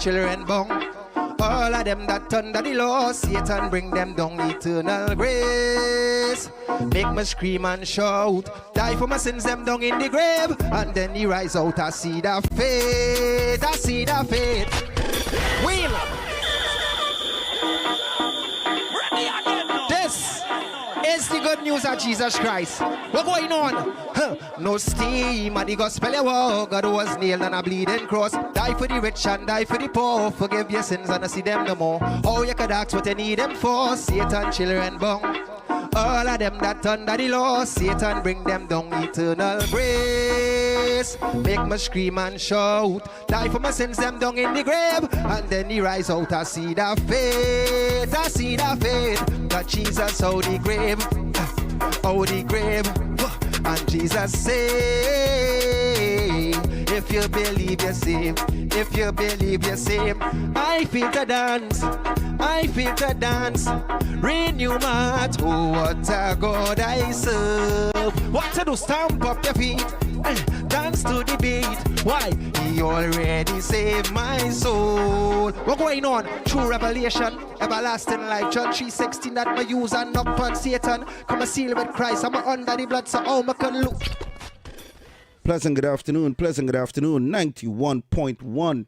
children bong. All of them that under the law, Satan bring them down eternal grace. Make me scream and shout, die for my sins, them down in the grave. And then he rise out, I see the faith, I see the faith. Wheel! This is the good news of Jesus Christ. What's going on? No steam at the gospel you walk. God was nailed on a bleeding cross. Die for the rich and die for the poor. Forgive your sins and I see them no more. Oh, you could ask what you need them for. Satan, children, bong. All of them that under the law, Satan bring them down eternal grace. Make me scream and shout, die for my sins, them down in the grave. And then he rise out, I see the faith, I see the faith. That Jesus out the grave, out the grave. And Jesus say, if you believe you're saved, if you believe you're saved. I feel to dance, I feel to dance. Renew my heart, oh what a God I serve. What to do, stamp up your feet, dance to the beat. Why? He already saved my soul. What's going on? True revelation, everlasting life. John 3:16 that my use and knock upon Satan. Come a seal with Christ, I'm under the blood so how I can look. Pleasant good afternoon, 91.1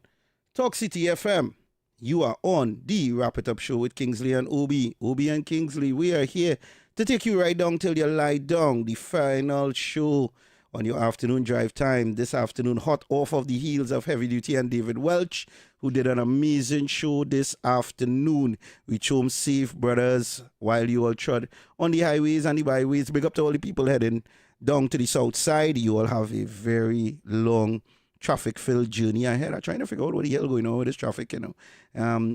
Talk City FM. You are on the Wrap It Up Show with Kingsley and Obi. Obi and Kingsley, we are here to take you right down till you lie down. The final show on your afternoon drive time. This afternoon, hot off of the heels of Heavy Duty and David Welch, who did an amazing show this afternoon. Reach home safe, brothers, while you all trod on the highways and the byways. Big up to all the people heading down to the south side. You all have a very long traffic-filled journey ahead. I'm trying to figure out what the hell going on with this traffic, you know.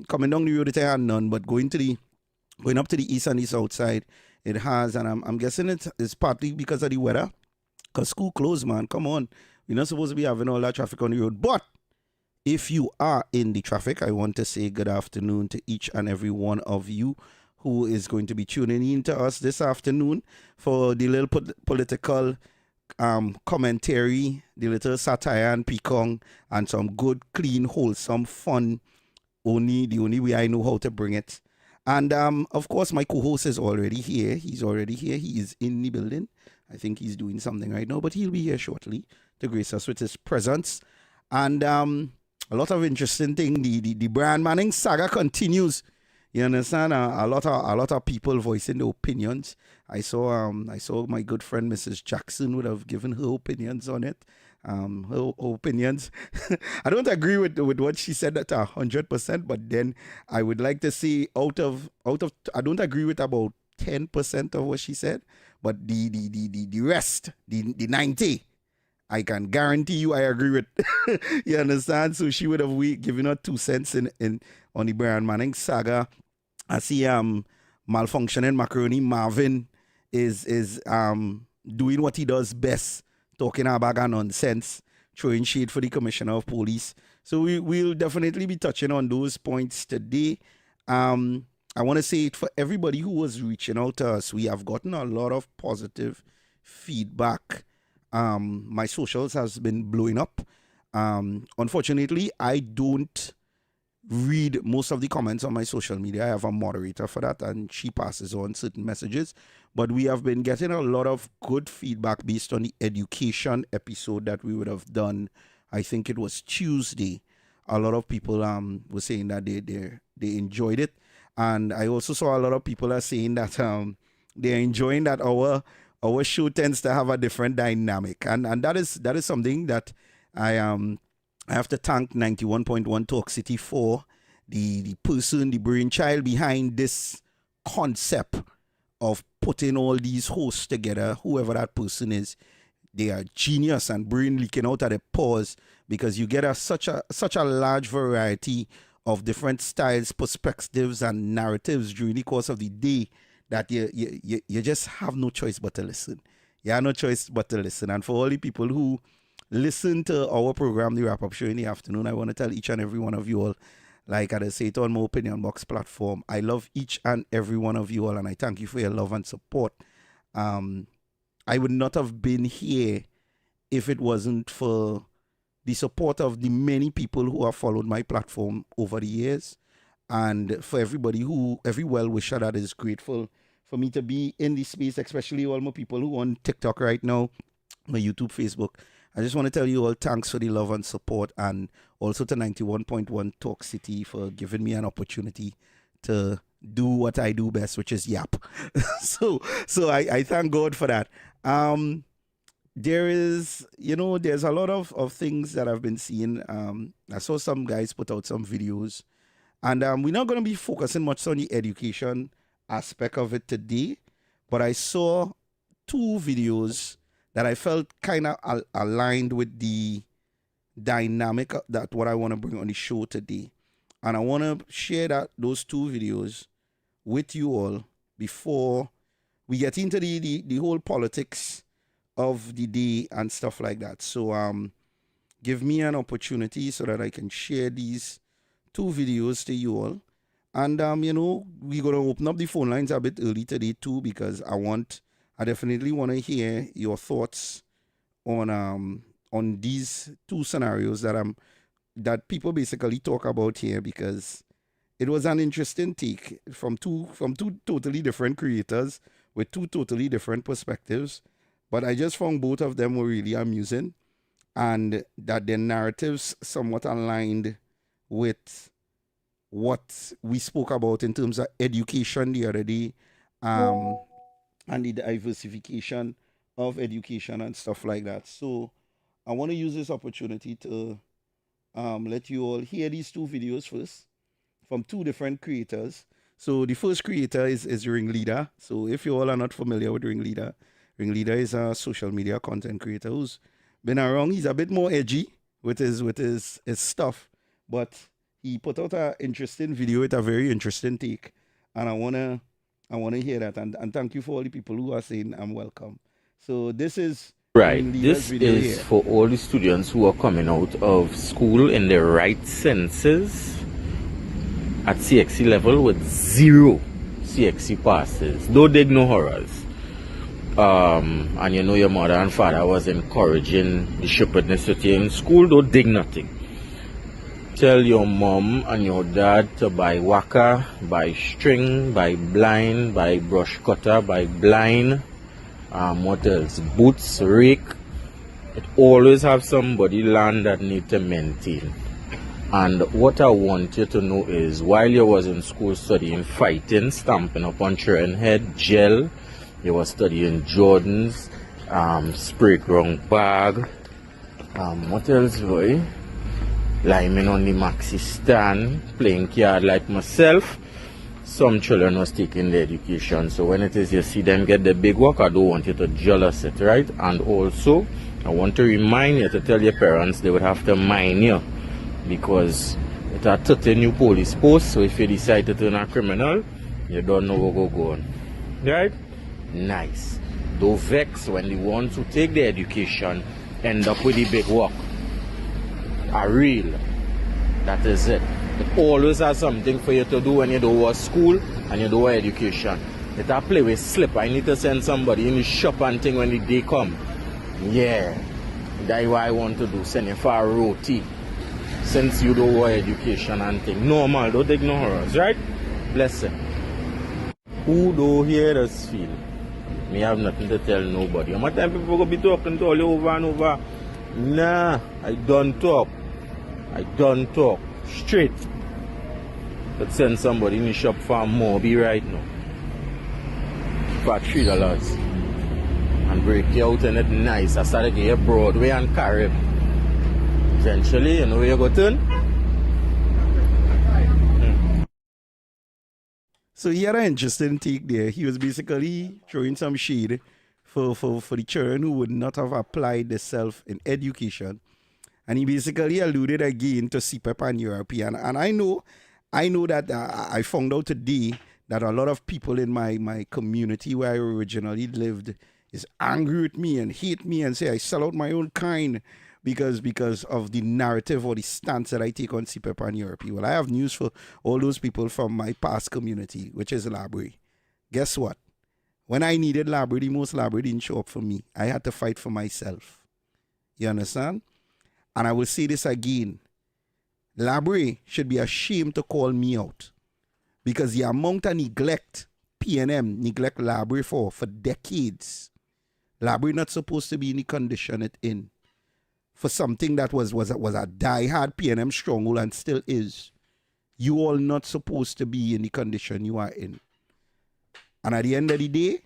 Coming down the road, it had none, but going up to the east and the south side, it has, and I'm guessing it's partly because of the weather, because school closed, man. Come on. We're not supposed to be having all that traffic on the road. But if you are in the traffic, I want to say good afternoon to each and every one of you who is going to be tuning in to us this afternoon for the little political commentary, the little satire and picong, and some good, clean, wholesome fun. The only way I know how to bring it. And of course, my co-host is already here. He's already here. He is in the building. I think he's doing something right now, but he'll be here shortly to grace us with his presence. And a lot of interesting thing. The Brian Manning saga continues. You understand? A lot of people voicing their opinions. I saw my good friend Mrs. Jackson would have given her opinions on it. Her opinions. I don't agree with what she said at 100%, but then I would like to see out of I don't agree with about 10% of what she said, but the rest, the 90, I can guarantee you I agree with. You understand? So she would have given her 2 cents in on the Brian Manning saga. I see malfunctioning macaroni Marvin is doing what he does best, talking a bag of nonsense, throwing shade for the commissioner of police. So we'll definitely be touching on those points today. I want to say it for everybody who was reaching out to us. We have gotten a lot of positive feedback. My socials has been blowing up. Unfortunately, I don't read most of the comments on my social media. I have a moderator for that, and she passes on certain messages. But we have been getting a lot of good feedback based on the education episode that we would have done. I think it was Tuesday. A lot of people were saying that they enjoyed it. And I also saw a lot of people are saying that they're enjoying that our show tends to have a different dynamic. And that is something that I have to thank 91.1 Talk City for, the person, the brainchild behind this concept of putting all these hosts together. Whoever that person is, they are genius and brain leaking out at the pause, because you get such a large variety of different styles, perspectives, and narratives during the course of the day that you just have no choice but to listen. You have no choice but to listen. And for all the people who listen to our program, the Wrap-Up Show in the afternoon, I want to tell each and every one of you all, like I say it on my Opinion Box platform, I love each and every one of you all, and I thank you for your love and support. I would not have been here if it wasn't for the support of the many people who have followed my platform over the years, and for every well wisher that is grateful for me to be in this space, especially all my people who on TikTok right now, my YouTube, Facebook. I just want to tell you all thanks for the love and support, and also to 91.1 Talk City for giving me an opportunity to do what I do best, which is yap. so I thank God for that. There is, there's a lot of things that I've been seeing. I saw some guys put out some videos, and we're not going to be focusing much on the education aspect of it today, but I saw 2 videos that I felt kind of aligned with the dynamic that what I want to bring on the show today. And I want to share those 2 videos with you all before we get into the whole politics of the day and stuff like that. So give me an opportunity so that I can share these 2 videos to you all. And we're going to open up the phone lines a bit early today too, because I definitely want to hear your thoughts on these 2 scenarios that people basically talk about here, because it was an interesting take from two totally different creators with 2 totally different perspectives. But I just found both of them were really amusing, and that their narratives somewhat aligned with what we spoke about in terms of education the other day, and the diversification of education and stuff like that. So I want to use this opportunity to let you all hear these 2 videos first from 2 different creators. So the first creator is Ringleader. So if you all are not familiar with Ringleader is a social media content creator who's been around. He's a bit more edgy with his stuff, but he put out an interesting video with a very interesting take, and I wanna hear that. And thank you for all the people who are saying I'm welcome. So this is right. This is for all the students who are coming out of school in their right senses at CXC level with 0 CXC passes. Don't dig no horrors. And your mother and father was encouraging the stupidness that you're in school. Don't dig nothing. Tell your mom and your dad to buy waka, buy string, buy blind, buy brush cutter, buy blind. What else? Boots, rake. It always have somebody land that need to maintain. And what I want you to know is, while you was in school studying fighting, stamping up on children head, gel, you was studying Jordans, spray ground bag. What else, boy? Liming on the maxi stand, playing card like myself. Some children was taking the education. So when it is you see them get the big work, I don't want you to jealous it, right? And also, I want to remind you to tell your parents they would have to mind you, because it are 30 new police posts. So if you decide to turn a criminal, you don't know what go on. Right? Nice. Don't vex when the ones who take the education end up with the big work. Are real. That is it. It always has something for you to do when you do what school and you do education. It a play with slip. I need to send somebody in the shop and thing when the day come. Yeah. That's what I want to do. Send you for a roti. Since you do what education and thing. Normal, don't take no horrors, right? Blessing. Who do hear us feel? Me have nothing to tell nobody. How much time people go be talking to all you over and over? Nah, I don't talk. I don't talk. Straight. But send somebody in the shop for more be right now. For $3. And break you out in it nice. I started to get Broadway and Carib. Eventually, you know where you go turn? So he had an interesting take there. He was basically throwing some shade for the children who would not have applied themselves in education. And he basically alluded again to CPEP and European. And I know that I found out today that a lot of people in my community where I originally lived is angry with me and hate me and say I sell out my own kind because of the narrative or the stance that I take on CPEP and Europe. Well, I have news for all those people from my past community, which is Labrie. Guess what? When I needed Labrie, the most Labrie didn't show up for me. I had to fight for myself. You understand? and I will say this again, Labre should be ashamed to call me out because the amount of neglect PNM neglect Labre for decades. Labre not supposed to be in the condition it in for something that was a die-hard PNM stronghold and still is. You all not supposed to be in the condition you are in. And at the end of the day,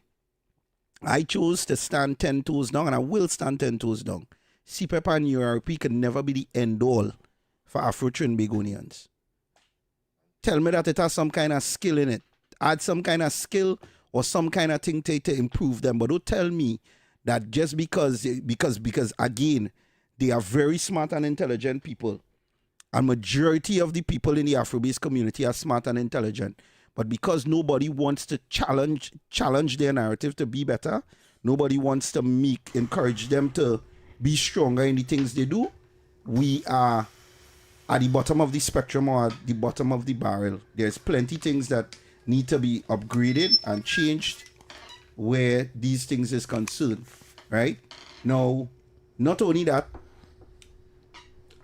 I chose to stand 10 toes down, and I will stand 10 toes down. CPEP and URP can never be the end all for Afro-Trinbagonians. Tell me that it has some kind of skill in it. Add some kind of skill or some kind of thing to improve them. But don't tell me that just because again, they are very smart and intelligent people. And majority of the people in the Afro-based community are smart and intelligent. But because nobody wants to challenge their narrative to be better, nobody wants to encourage them to be stronger in the things they do, we are at the bottom of the spectrum or at the bottom of the barrel. There's plenty things that need to be upgraded and changed where these things is concerned, right? Now, not only that,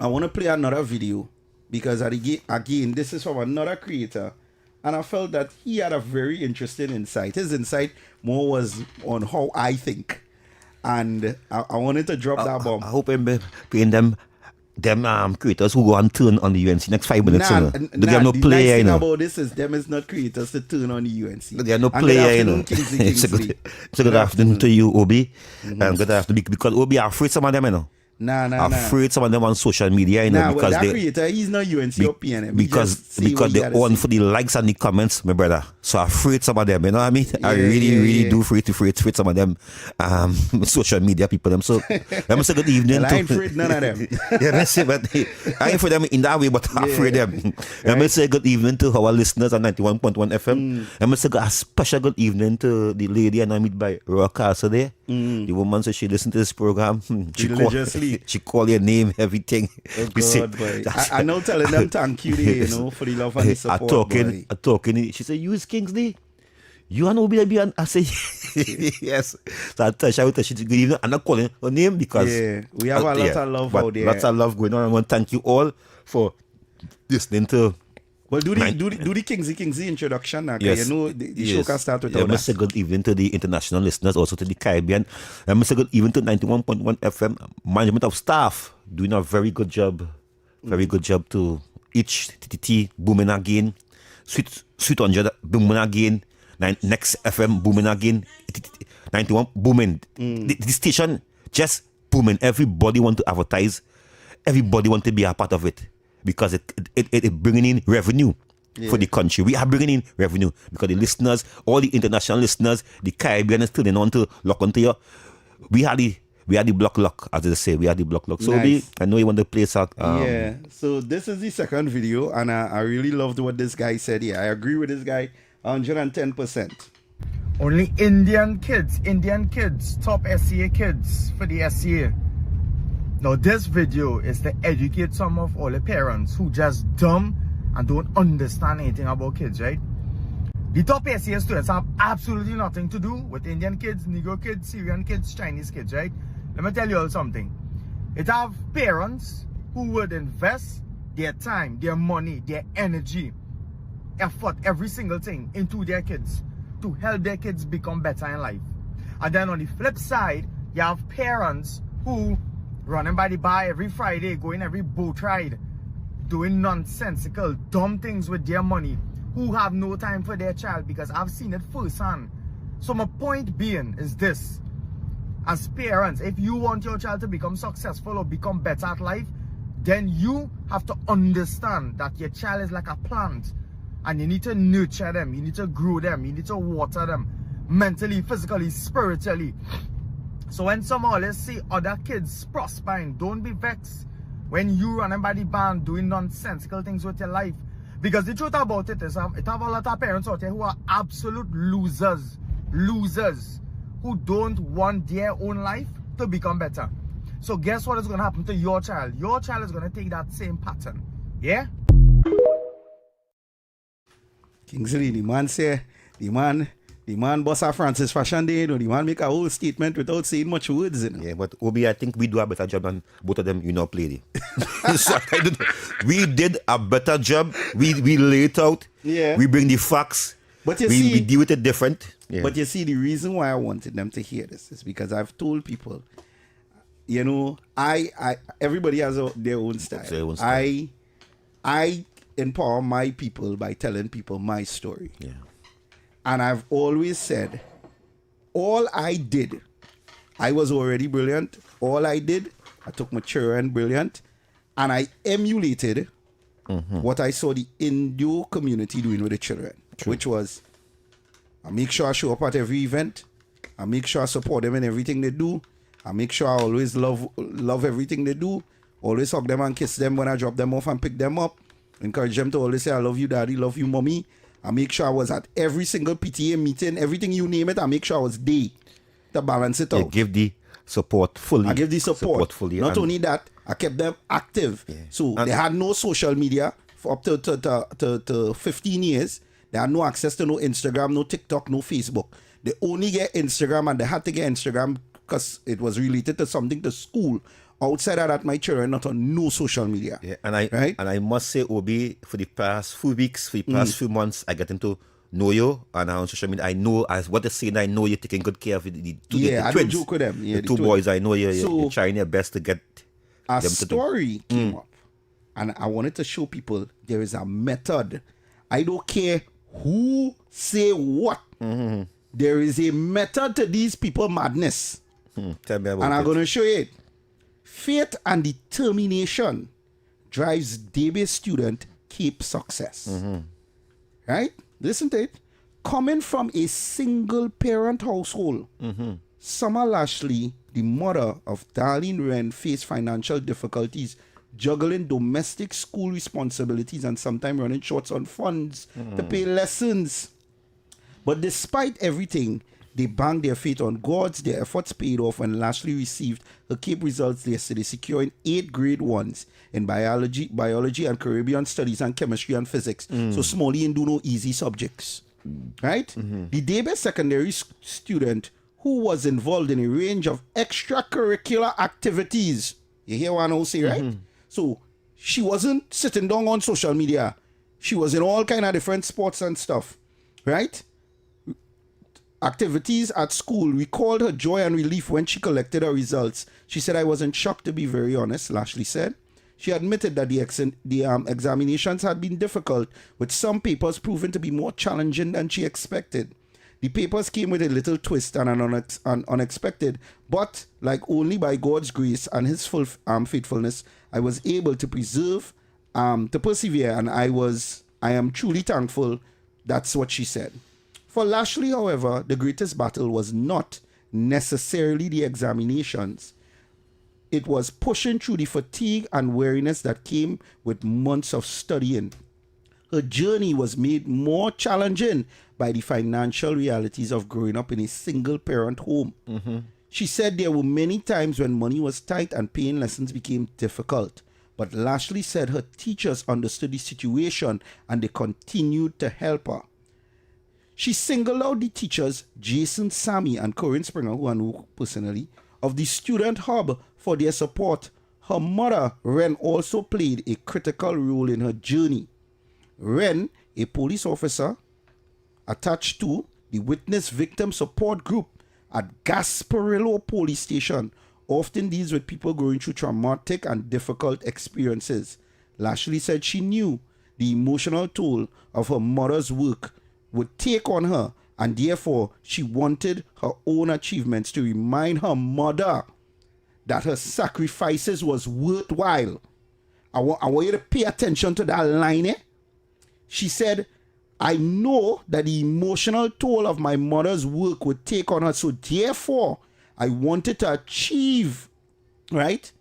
I want to play another video because again, this is from another creator, and I felt that he had a very interesting insight. His insight more was on how I think, and I wanted to drop that bomb. I hope I'm paying them creators who go and turn on the UNC next 5 minutes. They have no the player, nice thing you know. about this is them is not creators to turn on the UNC. They have no player, you know. Kingsley. It's a good afternoon to you, Obi. And good afternoon because Obi are afraid some of them, you know. Afraid some of them on social media, you know, because that creator, he's not UNC or PNM. Because they on for the likes and the comments, my brother. So afraid some of them, you know what I mean? Yeah, I really do afraid some of them social media people them. So let me say good evening well, I ain't afraid none of them. Yeah, let's say, but I ain't afraid them in that way, but I'm afraid them. Let me say good evening to our listeners on 91.1 FM. Let me say a special good evening to the lady I meet by Rock Castle there. The woman said she listened to this program. She call your name, everything. Oh God, boy. I know telling them thank you, you know, for the love and the support. I talking. She said, "You is Kingsley? You and Obi?" I say, "Yes." So I tell her, she good evening. I'm not calling her name because we have a lot of love out there. Lots of love going on. I want to thank you all for listening to. Well, do the Kingsley introduction now. Yes. You know, the show can start with all that. Let me say good evening to the international listeners, also to the Caribbean. Let me say good evening to 91.1 FM management of staff doing a very good job. Very good job to each TTT booming again. Sweet 100 booming again. Next FM booming again. 91 booming. The station just booming. Everybody want to advertise. Everybody want to be a part of it. Because it bringing in revenue for the country. We are bringing in revenue because the listeners, all the international listeners, the Caribbeans tuning on to lock onto you. We are the block lock, as they say. We are the block lock. So nice. I know you want to play out. Yeah. So this is the second video, and I really loved what this guy said here. I agree with this guy 110%. Only Indian kids, top SCA kids for the SCA. Now this video is to educate some of all the parents who just dumb and don't understand anything about kids, right? The top SCA students have absolutely nothing to do with Indian kids, Negro kids, Syrian kids, Chinese kids, right? Let me tell you all something. It have parents who would invest their time, their money, their energy, effort, every single thing into their kids to help their kids become better in life. And then on the flip side, you have parents who running by the bar every Friday, going every boat ride, doing nonsensical, dumb things with their money, who have no time for their child, because I've seen it firsthand. So my point being is this: as parents, if you want your child to become successful or become better at life, then you have to understand that your child is like a plant, and you need to nurture them, you need to grow them, you need to water them, mentally, physically, spiritually. So when some of us see other kids prospering, don't be vexed when you running by the band doing nonsensical things with your life. Because the truth about it is, it have a lot of parents out there who are absolute losers, who don't want their own life to become better. So guess what is going to happen to your child? Your child is going to take that same pattern. Yeah? Kingsley, the man The man boss a Francis Fashion Day, you know, the man make a whole statement without saying much words, you know. Yeah, but Obi, I think we do a better job than both of them, you know, played it. So we did a better job. We lay it out. Yeah. We bring the facts. But we deal with it different. Yeah. But you see, the reason why I wanted them to hear this is because I've told people, you know, I everybody has their own style. Their own style. I empower my people by telling people my story. Yeah. And I've always said, all I did, I was already brilliant. All I did, I took mature and brilliant, and I emulated what I saw the Indo community doing with the children, which was, I make sure I show up at every event. I make sure I support them in everything they do. I make sure I always love everything they do. Always hug them and kiss them when I drop them off and pick them up. Encourage them to always say, I love you, daddy, love you, mommy. I make sure I was at every single PTA meeting, everything you name it, I make sure I was there to balance it out. You give the support fully. I give the support fully. Not only that, I kept them active. Yeah. So they had no social media for up to 15 years. They had no access to no Instagram, no TikTok, no Facebook. They only get Instagram, and they had to get Instagram because it was related to something to school. Outside of that, my children not on no social media. Yeah, and I must say, Obi, for the past few weeks, for the past few months, I getting to know you, and on social media, I know, as what they saying, I know you're taking good care of the twins. I don't joke with them. Yeah, the two boys, I know you're trying your best to get a them story came up, and I wanted to show people there is a method. I don't care who say what. There is a method to these people madness. Tell me about and it. I'm going to show you it. Faith and determination drives DB student keep success. Right? Listen to it. Coming from a single parent household, Summer Lashley, the mother of Darlene Wren, faced financial difficulties, juggling domestic school responsibilities and sometimes running short on funds to pay lessons. But despite everything, they banged their faith on God's. Their efforts paid off when Lashley received her CAPE results yesterday, securing 8 grade 1s in biology and Caribbean studies and chemistry and physics. So Smalley ain't do no easy subjects. Right? The Daybase secondary student who was involved in a range of extracurricular activities. You hear what I say, right? So she wasn't sitting down on social media. She was in all kind of different sports and stuff. Right? Activities at school recalled her joy and relief when she collected her results. She said, I wasn't shocked, to be very honest, Lashley said. She admitted that the examinations had been difficult, with some papers proven to be more challenging than she expected. The papers came with a little twist and an unexpected, but like only by God's grace and his full faithfulness, I was able to persevere, and I am truly thankful. That's what she said. For Lashley, however, the greatest battle was not necessarily the examinations. It was pushing through the fatigue and weariness that came with months of studying. Her journey was made more challenging by the financial realities of growing up in a single-parent home. She said there were many times when money was tight and paying lessons became difficult. But Lashley said her teachers understood the situation and they continued to help her. She singled out the teachers, Jason Sammy and Corinne Springer, who I know personally, of the Student Hub for their support. Her mother, Wren, also played a critical role in her journey. Wren, a police officer attached to the Witness Victim Support Group at Gasparillo Police Station, often deals with people going through traumatic and difficult experiences. Lashley said she knew the emotional toll of her mother's work would take on her, and therefore she wanted her own achievements to remind her mother that her sacrifices was worthwhile. I want you to pay attention to that line, eh? She said, I know that the emotional toll of my mother's work would take on her, so therefore I wanted to achieve these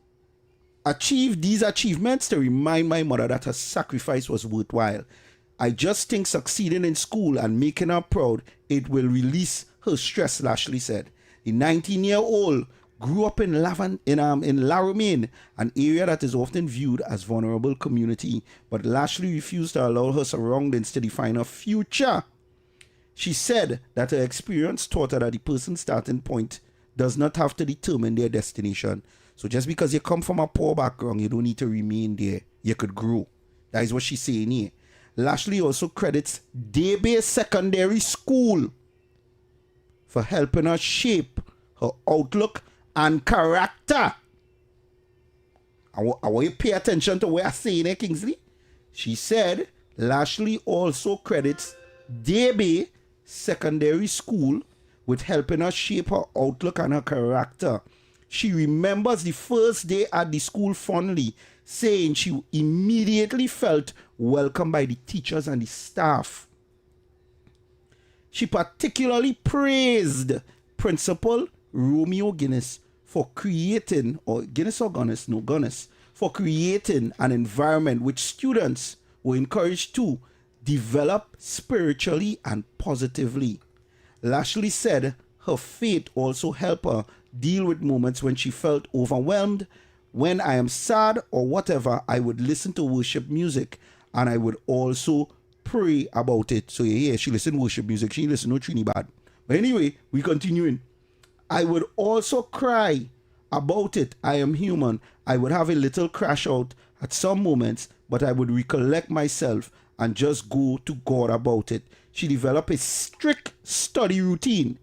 achievements to remind my mother that her sacrifice was worthwhile. I just think succeeding in school and making her proud, it will release her stress, Lashley said. The 19-year-old grew up in Laramine, an area that is often viewed as vulnerable community, but Lashley refused to allow her surroundings to define her future. She said that her experience taught her that the person's starting point does not have to determine their destination. So just because you come from a poor background, you don't need to remain there. You could grow. That is what she's saying here. Lashley also credits day-based secondary school for helping her shape her outlook and character. I want you to pay attention to what I'm saying here, Kingsley. She said Lashley also credits day-based secondary school with helping her shape her outlook and her character. She remembers the first day at the school fondly, saying she immediately felt welcomed by the teachers and the staff. She particularly praised Principal Romeo Guinness for creating, or Guinness or Guinness, no Guinness, for creating an environment which students were encouraged to develop spiritually and positively. Lashley said her faith also helped her deal with moments when she felt overwhelmed. When I am sad or whatever, I would listen to worship music and I would also pray about it. So yeah, she listened to worship music. She listened to Trinidad. But anyway, we continuing. I would also cry about it. I am human. I would have a little crash out at some moments, but I would recollect myself and just go to God about it. She developed a strict study routine,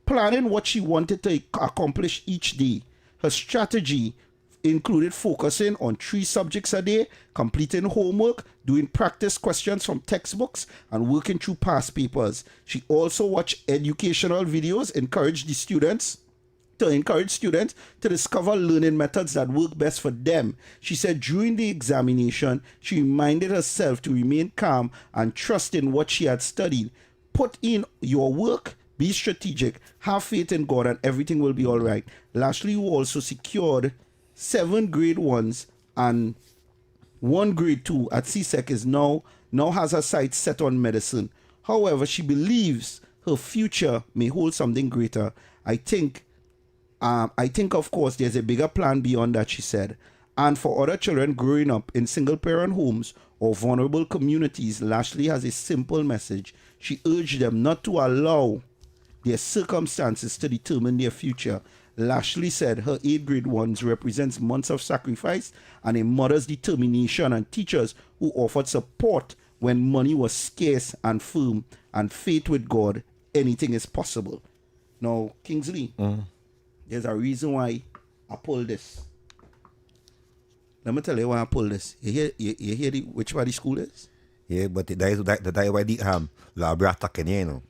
planning what she wanted to accomplish each day. Her strategy included focusing on 3 subjects a day, completing homework, doing practice questions from textbooks, and working through past papers. She also watched educational videos, encourage students to discover learning methods that work best for them. She said during the examination, she reminded herself to remain calm and trust in what she had studied. Put in your work, be strategic, have faith in God, and everything will be all right. Lashley, who also secured 7 grade 1s and 1 grade 2 at CSEC, is now has her sights set on medicine. However, she believes her future may hold something greater. I think, of course, there's a bigger plan beyond that, she said. And for other children growing up in single-parent homes or vulnerable communities, Lashley has a simple message. She urged them not to allow their circumstances to determine their future. Lashley said her 8 grade 1s represents months of sacrifice and a mother's determination, and teachers who offered support when money was scarce and firm, and faith with God, anything is possible. Now, Kingsley, there's a reason why I pulled this. Let me tell you why I pulled this. You hear which one the school is? Yeah, but that is why the Labra attacking, you know.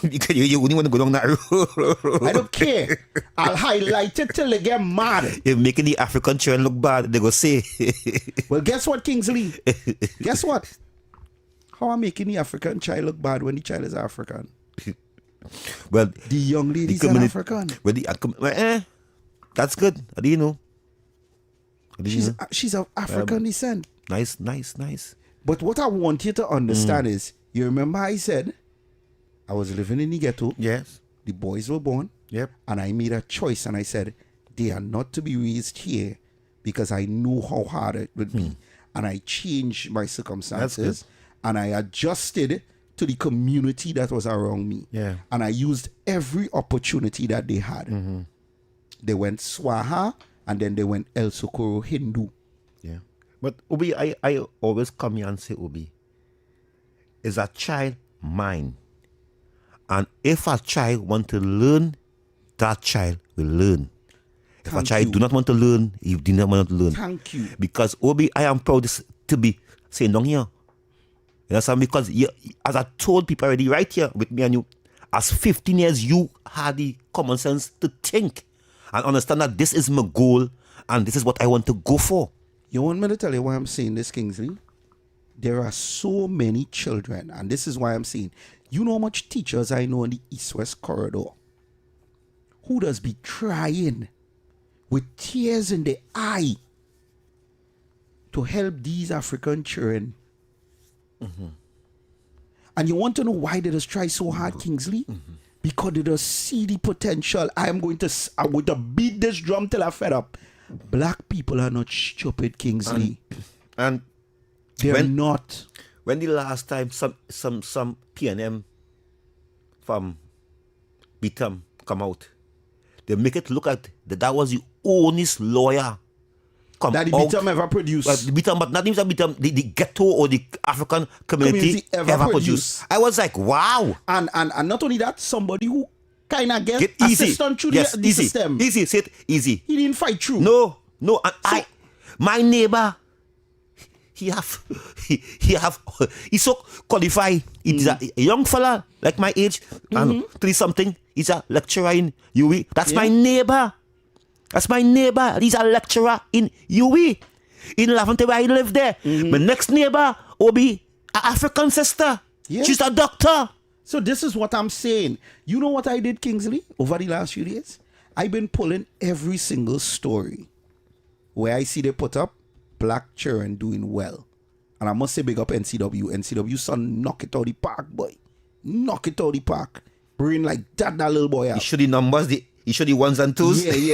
Because you only want to go down that road. I don't care. I'll highlight it till they get mad. You're making the African children look bad, they go say. Well, guess what, Kingsley? Guess what? How am I making the African child look bad when the child is African? Well, the young ladies are African. Well, that's good. How do you know? She's of African descent. Nice. But what I want you to understand is, you remember I said, I was living in the ghetto. Yes. The boys were born. Yep. And I made a choice and I said, they are not to be raised here because I know how hard it would be. And I changed my circumstances and I adjusted to the community that was around me. Yeah. And I used every opportunity that they had. They went Swaha and then they went El Socorro Hindu. Yeah. But Obi, I always come here and say, Obi, is a child mine? And if a child want to learn, that child will learn. If a child do not want to learn, he do not want to learn. Thank you. Because Obi, I am proud to be saying down here. You understand? Because as I told people already right here with me and you, as 15 years, you had the common sense to think and understand that this is my goal and this is what I want to go for. You want me to tell you why I'm saying this, Kingsley? There are so many children, and this is why I'm saying, you know how much teachers I know in the East-West corridor who does be trying with tears in the eye to help these African children. And you want to know why they just try so hard, Kingsley? Because they just see the potential. I'm going to beat this drum till I fed up. Black people are not stupid, Kingsley. And they're not. When the last time some PNM from Beetham come out. They make it look like that was the honest lawyer come that the out. Beetham ever produced. The Beetham, but not even the Beetham, the ghetto or the African community ever produced. I was like, wow. And not only that, somebody who kind of get easy. assistant through Yes, the easy. system. Easy, say it easy. He didn't fight through. No. And my neighbor, he's so qualified. He's a young fella, like my age, and 30-something. He's a lecturer in UWI. That's my neighbor. He's a lecturer in UWI. In Lavente, where I live there. My next neighbor will be an African sister. Yeah. She's a doctor. So this is what I'm saying. You know what I did, Kingsley, over the last few days? I've been pulling every single story where I see they put up black children doing well. And I must say big up NCW. NCW son, knock it out the park, boy. Knock it out the park. Bring like that little boy out. He showed the numbers, he showed the ones and twos. Yeah. He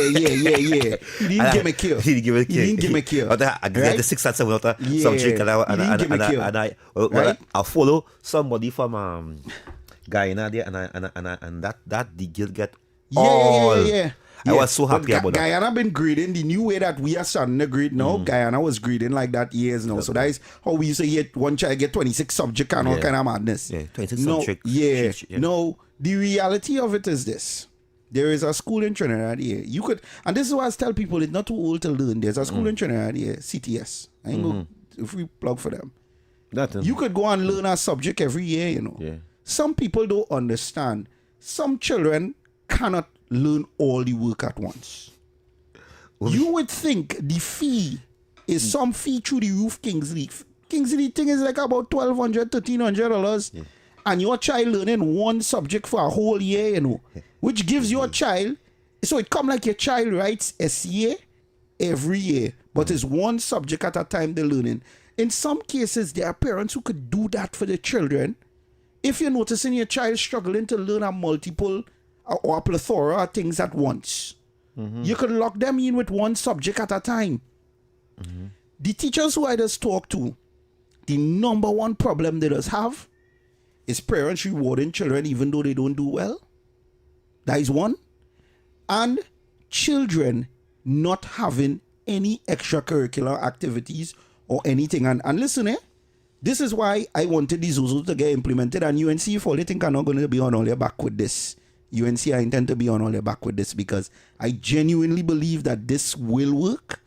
didn't give me kill. He didn't give me kill. I get the 6 and 7 out some drink and I follow somebody from Guyana there and that the girl get all. Yeah. I was so happy about that. Guyana been grading the new way that we are starting to grade now. Guyana was grading like that years now. So that is how we used to get one child get 26 subject and all kind of madness. Yeah, 26 subject. Yeah. No, the reality of it is this. There is a school in Trinidad here. You could, and this is why I tell people it's not too old to learn. There's a school in Trinidad here, CTS. I ain't go if we plug for them. You could go and learn a subject every year, you know. Yeah. Some people don't understand. Some children cannot learn all the work at once. You would think the fee is some fee through the roof, Kingsley. Kingsley thing is like about $1,200, $1,300. Yeah. And your child learning one subject for a whole year, you know, which gives your child, so it come like your child writes essay every year, but it's one subject at a time they're learning. In some cases, there are parents who could do that for their children. If you're noticing your child struggling to learn a multiple or a plethora of things at once, you could lock them in with one subject at a time. The teachers who I just talk to, the number one problem they just have is parents rewarding children even though they don't do well. That is one. And children not having any extracurricular activities or anything. And listen, this is why I wanted these Zuzu to get implemented. And UNC, if all they think I'm not going to be on all their back with this. UNC, I intend to be on all their back with this because I genuinely believe that this will work.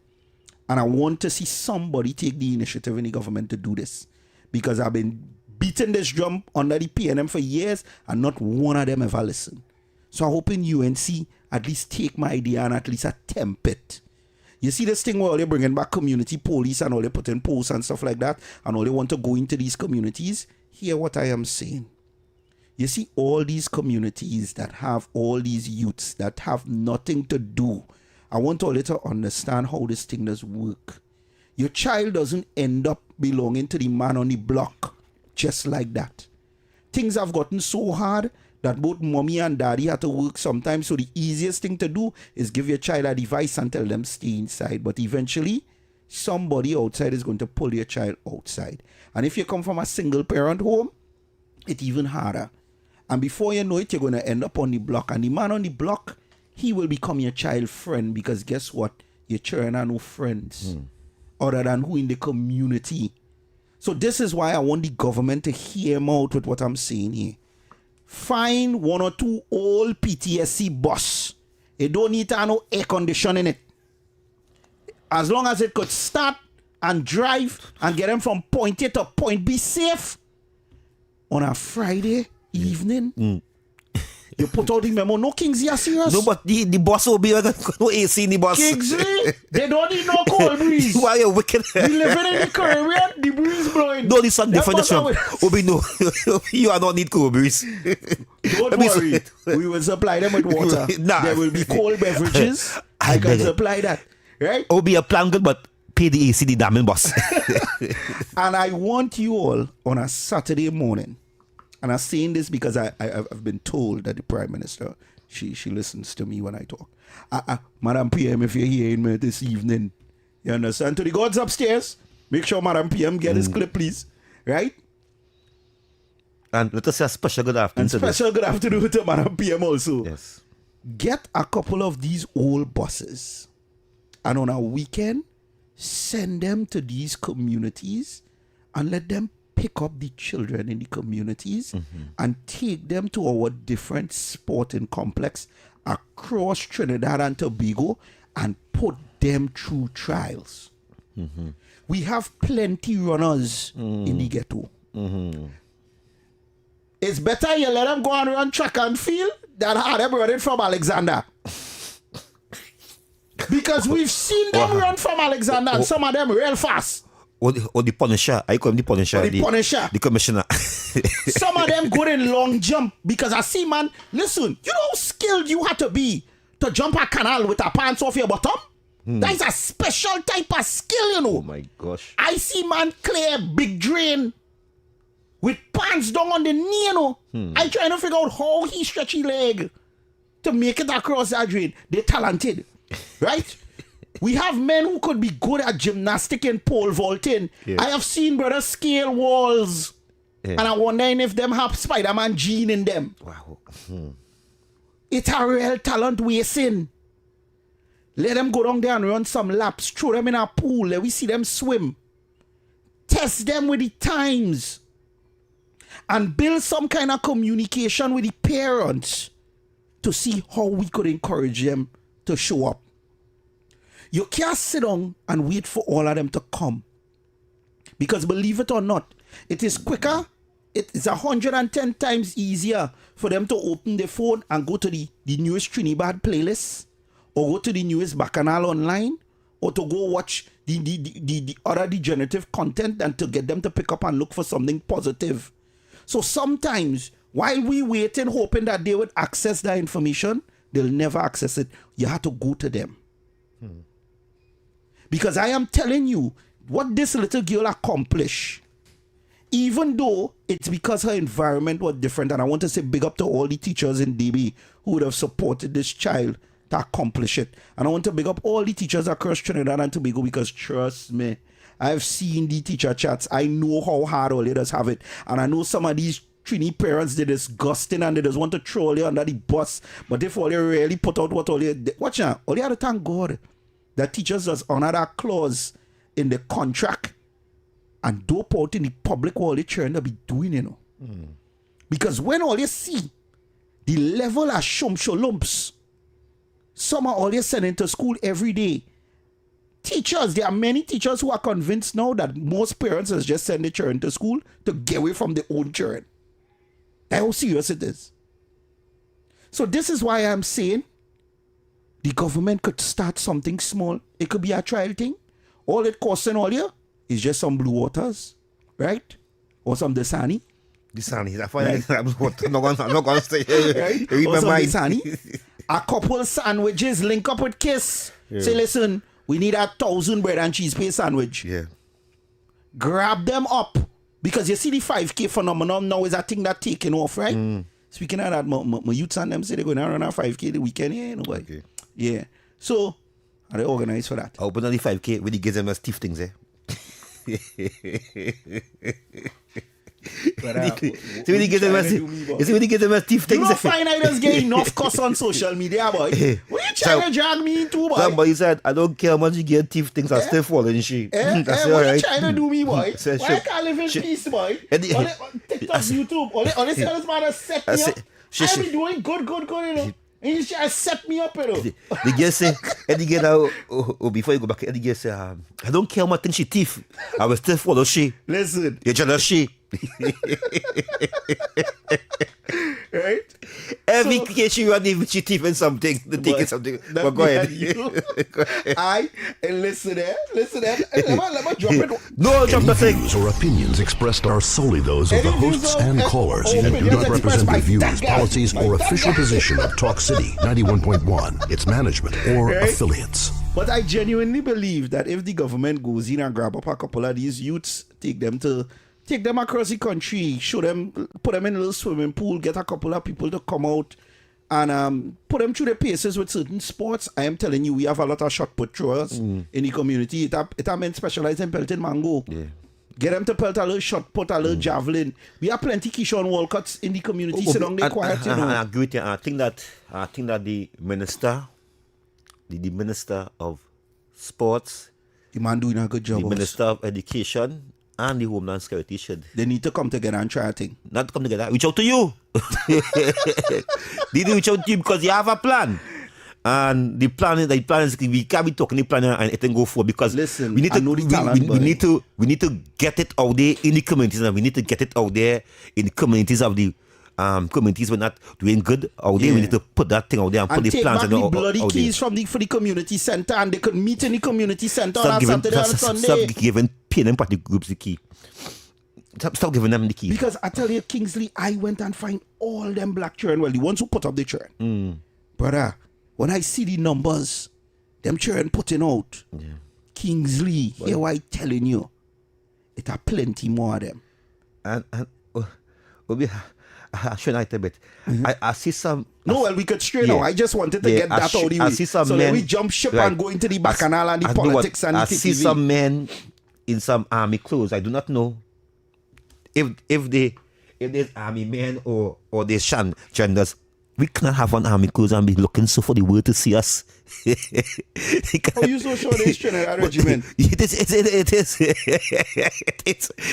And I want to see somebody take the initiative in the government to do this. Because I've been beating this drum under the PNM for years and not one of them ever listened. So I'm hoping UNC at least take my idea and at least attempt it. You see this thing where all they're bringing back community police and all they put in posts and stuff like that and all they want to go into these communities? Hear what I am saying. You see all these communities that have all these youths that have nothing to do. I want all you to understand how this thing does work. Your child doesn't end up belonging to the man on the block just like that. Things have gotten so hard that both mommy and daddy have to work sometimes. So the easiest thing to do is give your child a device and tell them stay inside. But eventually, somebody outside is going to pull your child outside. And if you come from a single parent home, it's even harder. And before you know it, you're going to end up on the block. And the man on the block, he will become your child friend because guess what? Your children are no friends other than who in the community. So this is why I want the government to hear me out with what I'm saying here. Find 1 or 2 old PTSC bus. It don't need to have no air conditioning in it. As long as it could start and drive and get them from point A to point B safe on a Friday evening. You put out the memo. No, Kingsley, are serious? No, but the boss will be like no AC in the boss. Kingsley, they don't need no cold breeze. Why are you wicked? We living in the Caribbean, the breeze blowing. No, this one different. This one will be no. You are not need cold breeze. Don't worry. We will supply them with water. Nah. There will be cold beverages. I can supply that. Right? It will be a plan good, but pay the AC, the damn boss. And I want you all on a Saturday morning. And I'm saying this because I've been told that the Prime Minister, she listens to me when I talk. Madam PM, if you're hearing me this evening, you understand? To the gods upstairs, make sure Madam PM get this clip, please. Right? And let us say a special good afternoon And to this. special good afternoon to Madam PM also. Yes. Get a couple of these old buses and on a weekend, send them to these communities and let them pick up the children in the communities and take them to our different sporting complex across Trinidad and Tobago and put them through trials. We have plenty runners in the ghetto. It's better you let them go and run track and field than have them running from Alexander. Because we've seen them run from Alexander and some of them real fast. Or the Punisher. I call him the Punisher. Or the Punisher. The commissioner. Some of them go in long jump because I see, man, listen, you know how skilled you have to be to jump a canal with a pants off your bottom? That is a special type of skill, you know. Oh my gosh. I see man clear big drain with pants down on the knee, you know. I trying to figure out how he stretch his leg to make it across that drain. They're talented, right? We have men who could be good at gymnastic and pole vaulting. Yeah. I have seen brothers scale walls. Yeah. And I'm wondering if them have Spider-Man gene in them. Wow. It's a real talent wasting. Let them go down there and run some laps. Throw them in a pool. Let we see them swim. Test them with the times. And build some kind of communication with the parents to see how we could encourage them to show up. You can't sit down and wait for all of them to come. Because believe it or not, it is quicker. It is 110 times easier for them to open their phone and go to the newest Trinidad playlist, or go to the newest Bacchanal online, or to go watch the other degenerative content than to get them to pick up and look for something positive. So sometimes, while we waiting, hoping that they would access that information, they'll never access it. You have to go to them. Because I am telling you, what this little girl accomplished, even though it's because her environment was different, and I want to say big up to all the teachers in DB who would have supported this child to accomplish it. And I want to big up all the teachers across Trinidad and Tobago, because trust me, I've seen the teacher chats. I know how hard all leaders have it. And I know some of these Trini parents, they're disgusting and they just want to throw you under the bus. But if all you really put out what all you... Watch out, all you have to thank God that teachers just honor that clause in the contract and dope out in the public what all they trying to be doing, you know. Because when all you see the level of lumps, some are all you sending to school every day. Teachers, there are many teachers who are convinced now that most parents is just send their children to school to get away from their own children. That's how serious it is. So this is why I'm saying the government could start something small. It could be a trial thing. All it costing all you is just some blue waters, right? Or some Dasani. Dasani, that's why I'm not going to stay here. Right? Read Or my some mind. Dasani. A couple sandwiches, link up with Kiss. Say, listen, we need 1,000 bread and cheese paste sandwich. Yeah. Grab them up. Because you see the 5K phenomenon now is a thing that taking off, right? Speaking of that, my youths and them say they're going to run a 5K the weekend. Yeah, no way. Okay. Yeah. So, are they organized for that? I open on the 5K when he gives them a stiff things, eh? But, See when he gives them a stiff you things, don't find I just get enough cuss on social media, boy. What you trying to drag me into, boy? Somebody said, I don't care how much you get stiff things, I still fall in shit. That's all what right. you trying to do me, boy? Say, Why I can't live in peace, boy? TikTok, YouTube, all this man set me up. I be doing good, you know. And you try to set me up, you know. The girl say, and the girl now, before you go back, and the girl say, I don't care how much things she thief, I will still follow she. Listen. You're jealous she. Right? Every case she run even she thieving something, the ticket something. But go ahead. And listen there. Let me drop it. No, jump the thing. Views or opinions expressed are solely those of the Any views hosts or- and and- callers or and do opinions not represent expressed by the views, that guy, policies, by or that official guy. position of Talk City 91.1, its management, or Right? affiliates. But I genuinely believe that if the government goes in and grab up a couple of these youths, take them across the country, show them, put them in a little swimming pool, get a couple of people to come out and put them through the paces with certain sports. I am telling you, we have a lot of shot put throwers in the community. It have men specialized in pelting mango. Yeah. Get them to put a little shot put, a little javelin. We have plenty Keyshawn Walcotts in the community. Sit down there quiet, you know. And I agree with you. I think that the minister, the minister of sports, The man doing a good job. the minister of education, and the Homeland Security should They need to come together and try a thing. not come together. Reach out to you. They do reach out to you because you have a plan. And the plan is we can't be talking the plan and it can go forward because Listen, we need I to know the talent, we need to get it out there in the communities, and we need to get it out there in the communities of the communities we're not doing good out there. We need to put that thing out there and put And the take plans back and the out bloody there. keys for the community center, and they could meet in the community center on Stop giving, Saturday and Sunday. stop giving pain and party groups the key. Stop giving them the key. Because I tell you, Kingsley, I went and find all them black children, well, the ones who put up the children. Brother, when I see the numbers, them children putting out, Kingsley, here I telling you, it are plenty more of them. And I should not a bit. I see some. No, well, we could straight now. I just wanted to get that out of the way. I see some so men, then we jump ship right. and go into the bacchanal and the politics and the I see TTV. some men in some army clothes. I do not know if there's army men or there's genders. We cannot have on army clothes and be looking so for the world to see us. Oh, you so sure there's Trinidad regiment? It is.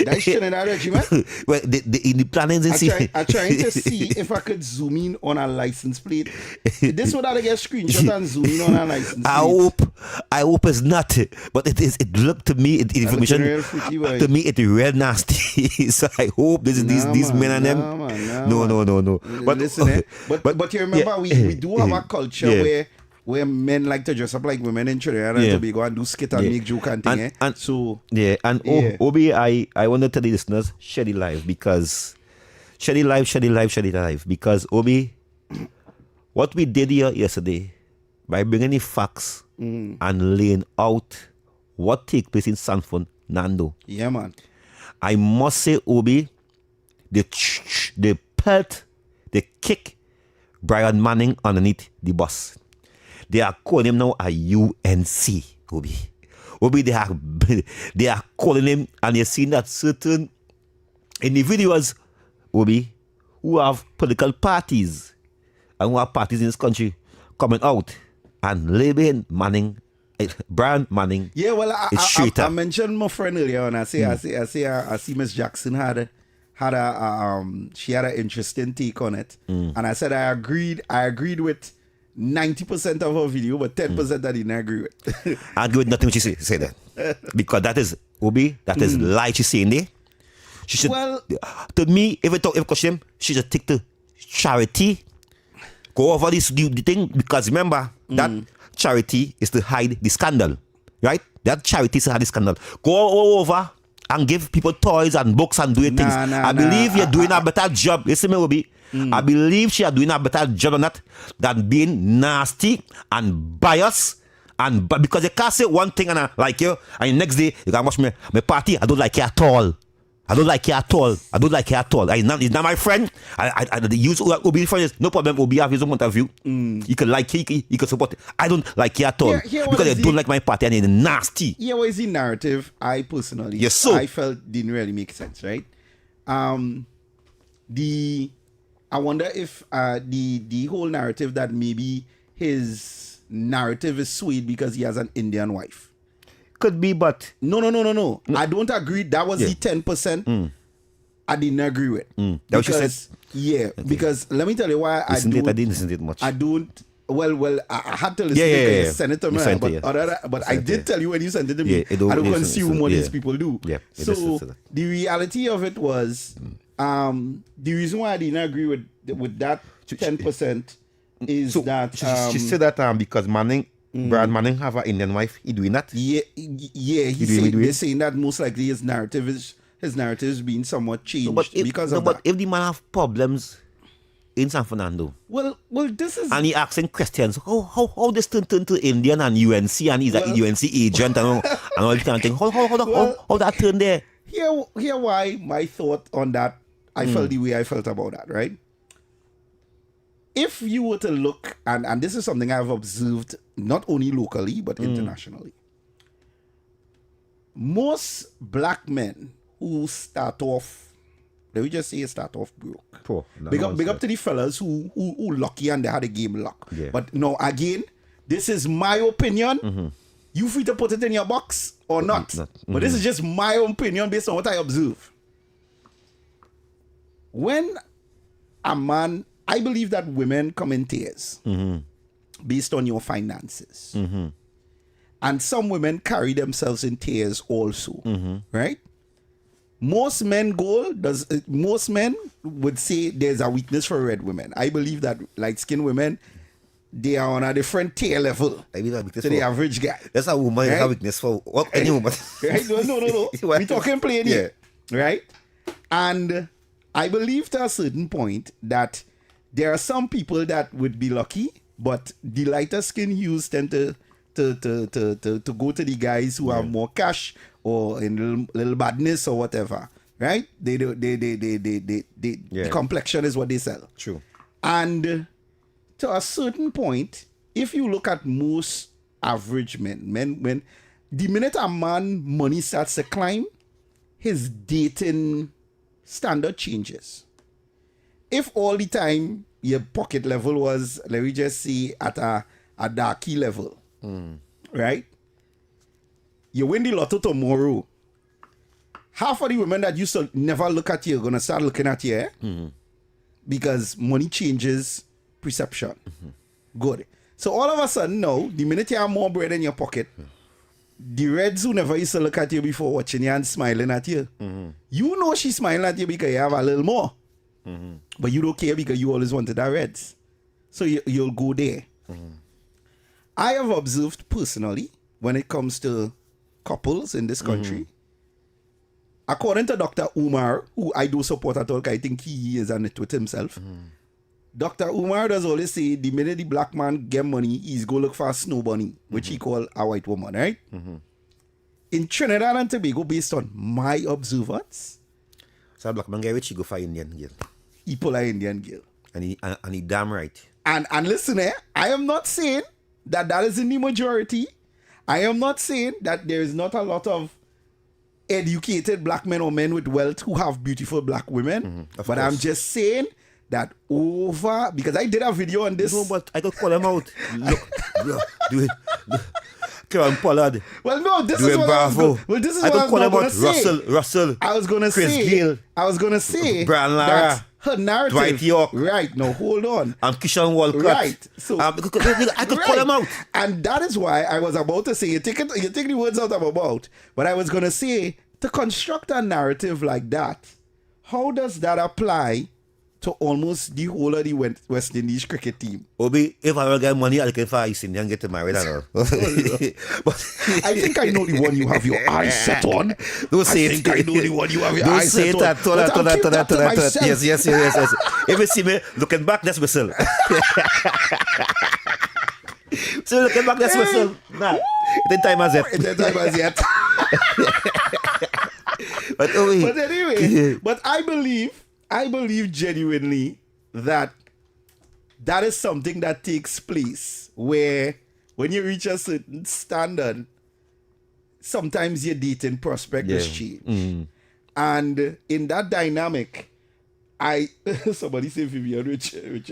That's Trinidad regiment? Well, in the plannings and see. I'm trying to see if I could zoom in on a license plate. This would have to get screenshot and zoom in on a license plate. I hope it's not, but it is. It looked to me, information to me, it real nasty. So I hope these men and them. No. But listen, but you remember we do have a culture where men like to dress up like women in Trinidad and Tobago and do skit and make joke and thing. Obi, I want to tell the listeners, share the live because because Obi, what we did here yesterday by bringing the facts and laying out what take place in Sanford, Nando. Yeah, man. I must say, Obi, they pelt, they kick Brian Manning underneath the bus. They are calling him now a UNC, Obi. They are calling him, and you're seeing that certain individuals, Obi, who have political parties and who have parties in this country coming out and labeling Brian Manning. Yeah, well, I mentioned my friend earlier, and I see Miss Jackson she had an interesting take on it, and I said I agreed with 90% of her video, but 10% I didn't agree with. I agree with nothing what she say that because that is Obi, that is lie she's saying there. She should, to me, if I question him, she should take the charity, go over the thing, because remember that charity is to hide the scandal, right? That charity is to hide the scandal. Go all over and give people toys and books and doing things. I believe you're doing a better job. Listen, me, Obi. I believe she are doing a better job on that than being nasty and biased. But because you can't say one thing and I like you, and the next day you can watch my party. I don't like you at all. He's not my friend. I use Obi friend. No problem. Obi have his own point of view. He can like he can support it. I don't like you at all because I don't like my party and it's nasty. Yeah, what is the narrative? I personally, I felt didn't really make sense, right? I wonder if the whole narrative that maybe his narrative is swayed because he has an Indian wife. Could be, but no. I don't agree. That was the 10%. I didn't agree with. That because because let me tell you why I didn't listen to it much. I don't. Well, I had to listen because you sent it to me. But I did tell you when you sent it to me. I don't consume what these people do. So the reality of it was, the reason why I didn't agree with that 10% is that she said that because Brian Manning have an Indian wife. He doing that? Yeah. They're saying that most likely his narrative is being somewhat changed but if the man have problems in San Fernando, well, this is, and he asking questions. How this turn to Indian and UNC and he's a UNC agent and all this kind of thing. How that turn there? Here why my thought on that. I felt the way I felt about that, right? If you were to look, and this is something I've observed not only locally but internationally, most black men who start off, let me just say, start off broke. Poor. Big up to the fellas who lucky and they had a game luck. Yeah. But no, again, this is my opinion. You free to put it in your box or not. But this is just my opinion based on what I observe. When a man, I believe that women come in tiers based on your finances. And some women carry themselves in tiers also, right? Most men would say there's a weakness for red women. I believe that light-skinned women, they are on a different tier level I mean, to the average guy. That's a woman Right? have weakness for any woman. Right? No. We talking plain here. Right? And I believe to a certain point that there are some people that would be lucky, but the lighter skin hues tend to go to the guys who have more cash or in little badness or whatever. Right? The complexion is what they sell. True. And to a certain point, if you look at most average men, when the minute a man money starts to climb, his dating standard changes. If all the time your pocket level was, let me just say, at a darky level, right? You win the lotto tomorrow. Half of the women that used to never look at you are going to start looking at you, because money changes perception. Good. So all of a sudden now, the minute you have more bread in your pocket, the reds who never used to look at you before watching you and smiling at you, you know she's smiling at you because you have a little more. But you don't care because you always wanted that reds. So you'll go there. I have observed personally, when it comes to couples in this country, according to Dr. Umar, who I do support at all, because I think he is a nitwit himself, Dr. Umar does always say the minute the black man get money, he's go look for a snow bunny, which he call a white woman, right? In Trinidad and Tobago, based on my observance, So a black man get rich, he go for Indian girl. he pull a Indian girl. And he damn right. And listen, I am not saying that is in the majority. I am not saying that there is not a lot of educated black men or men with wealth who have beautiful black women. But I'm just saying that because I did a video on this. No, but I could call him out. Look, do it. Kevin Pollard. Well, no, this Doing is what bravo. this is I what could I'm call him going out. to say. Russell. I was going to Chris say. Gill. I was going to say. Brian Lara. that her narrative. Dwight York. Right. No, hold on. And Kishan Walcott. Right. So I could call him out. And that is why I was about to say, you take the words out of my mouth, but I was going to say, to construct a narrative like that, how does that apply to almost the whole of the West Indies cricket team? Obi, if I will get money, I'll get for East Indian, get married and all. But I think I know the one you have your eyes set on. Don't say I it. think I know the one you have your Don't eyes say set it on. at all, But at all, I'll keep at all, that to at all. myself. Yes. If you see me looking back, that's whistle. So looking back, that's whistle. Nah, it ain't time as yet. It ain't time as yet. But anyway, but I believe genuinely that is something that takes place where when you reach a certain standard, sometimes your dating prospects change. And in that dynamic, somebody say Vivian Richards.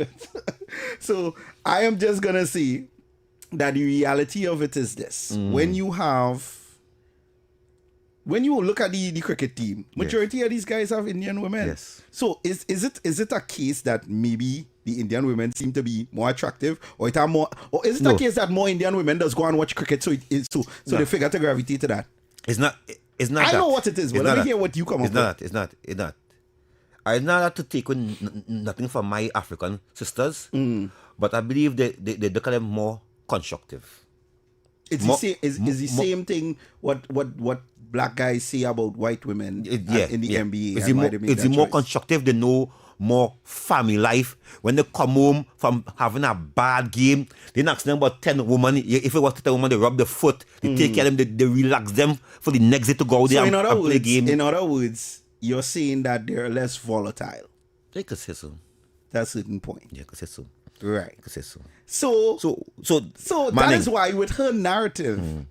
So I am just gonna say that the reality of it is this: when you look at the cricket team, majority of these guys have Indian women. Yes. So is it a case that maybe the Indian women seem to be more attractive, or is it a case that more Indian women does go and watch cricket, so they figure to gravitate to that? It's not. I know what it is, but let me hear what you come up with. It's not. I'm not to take on nothing from my African sisters, but I believe they look at them more constructive. It's the same thing what black guys say about white women in the NBA. It's more constructive. They know more family life. When they come home from having a bad game, they not ask them about 10 women. If it was 10 women, they rub the foot, they take care of them, they relax them for the next day to go out there and play the game. In other words, you're saying that they're less volatile. I could say so. That's a certain point. Yeah, I could say so. Right. I could say so. So that is why with her narrative,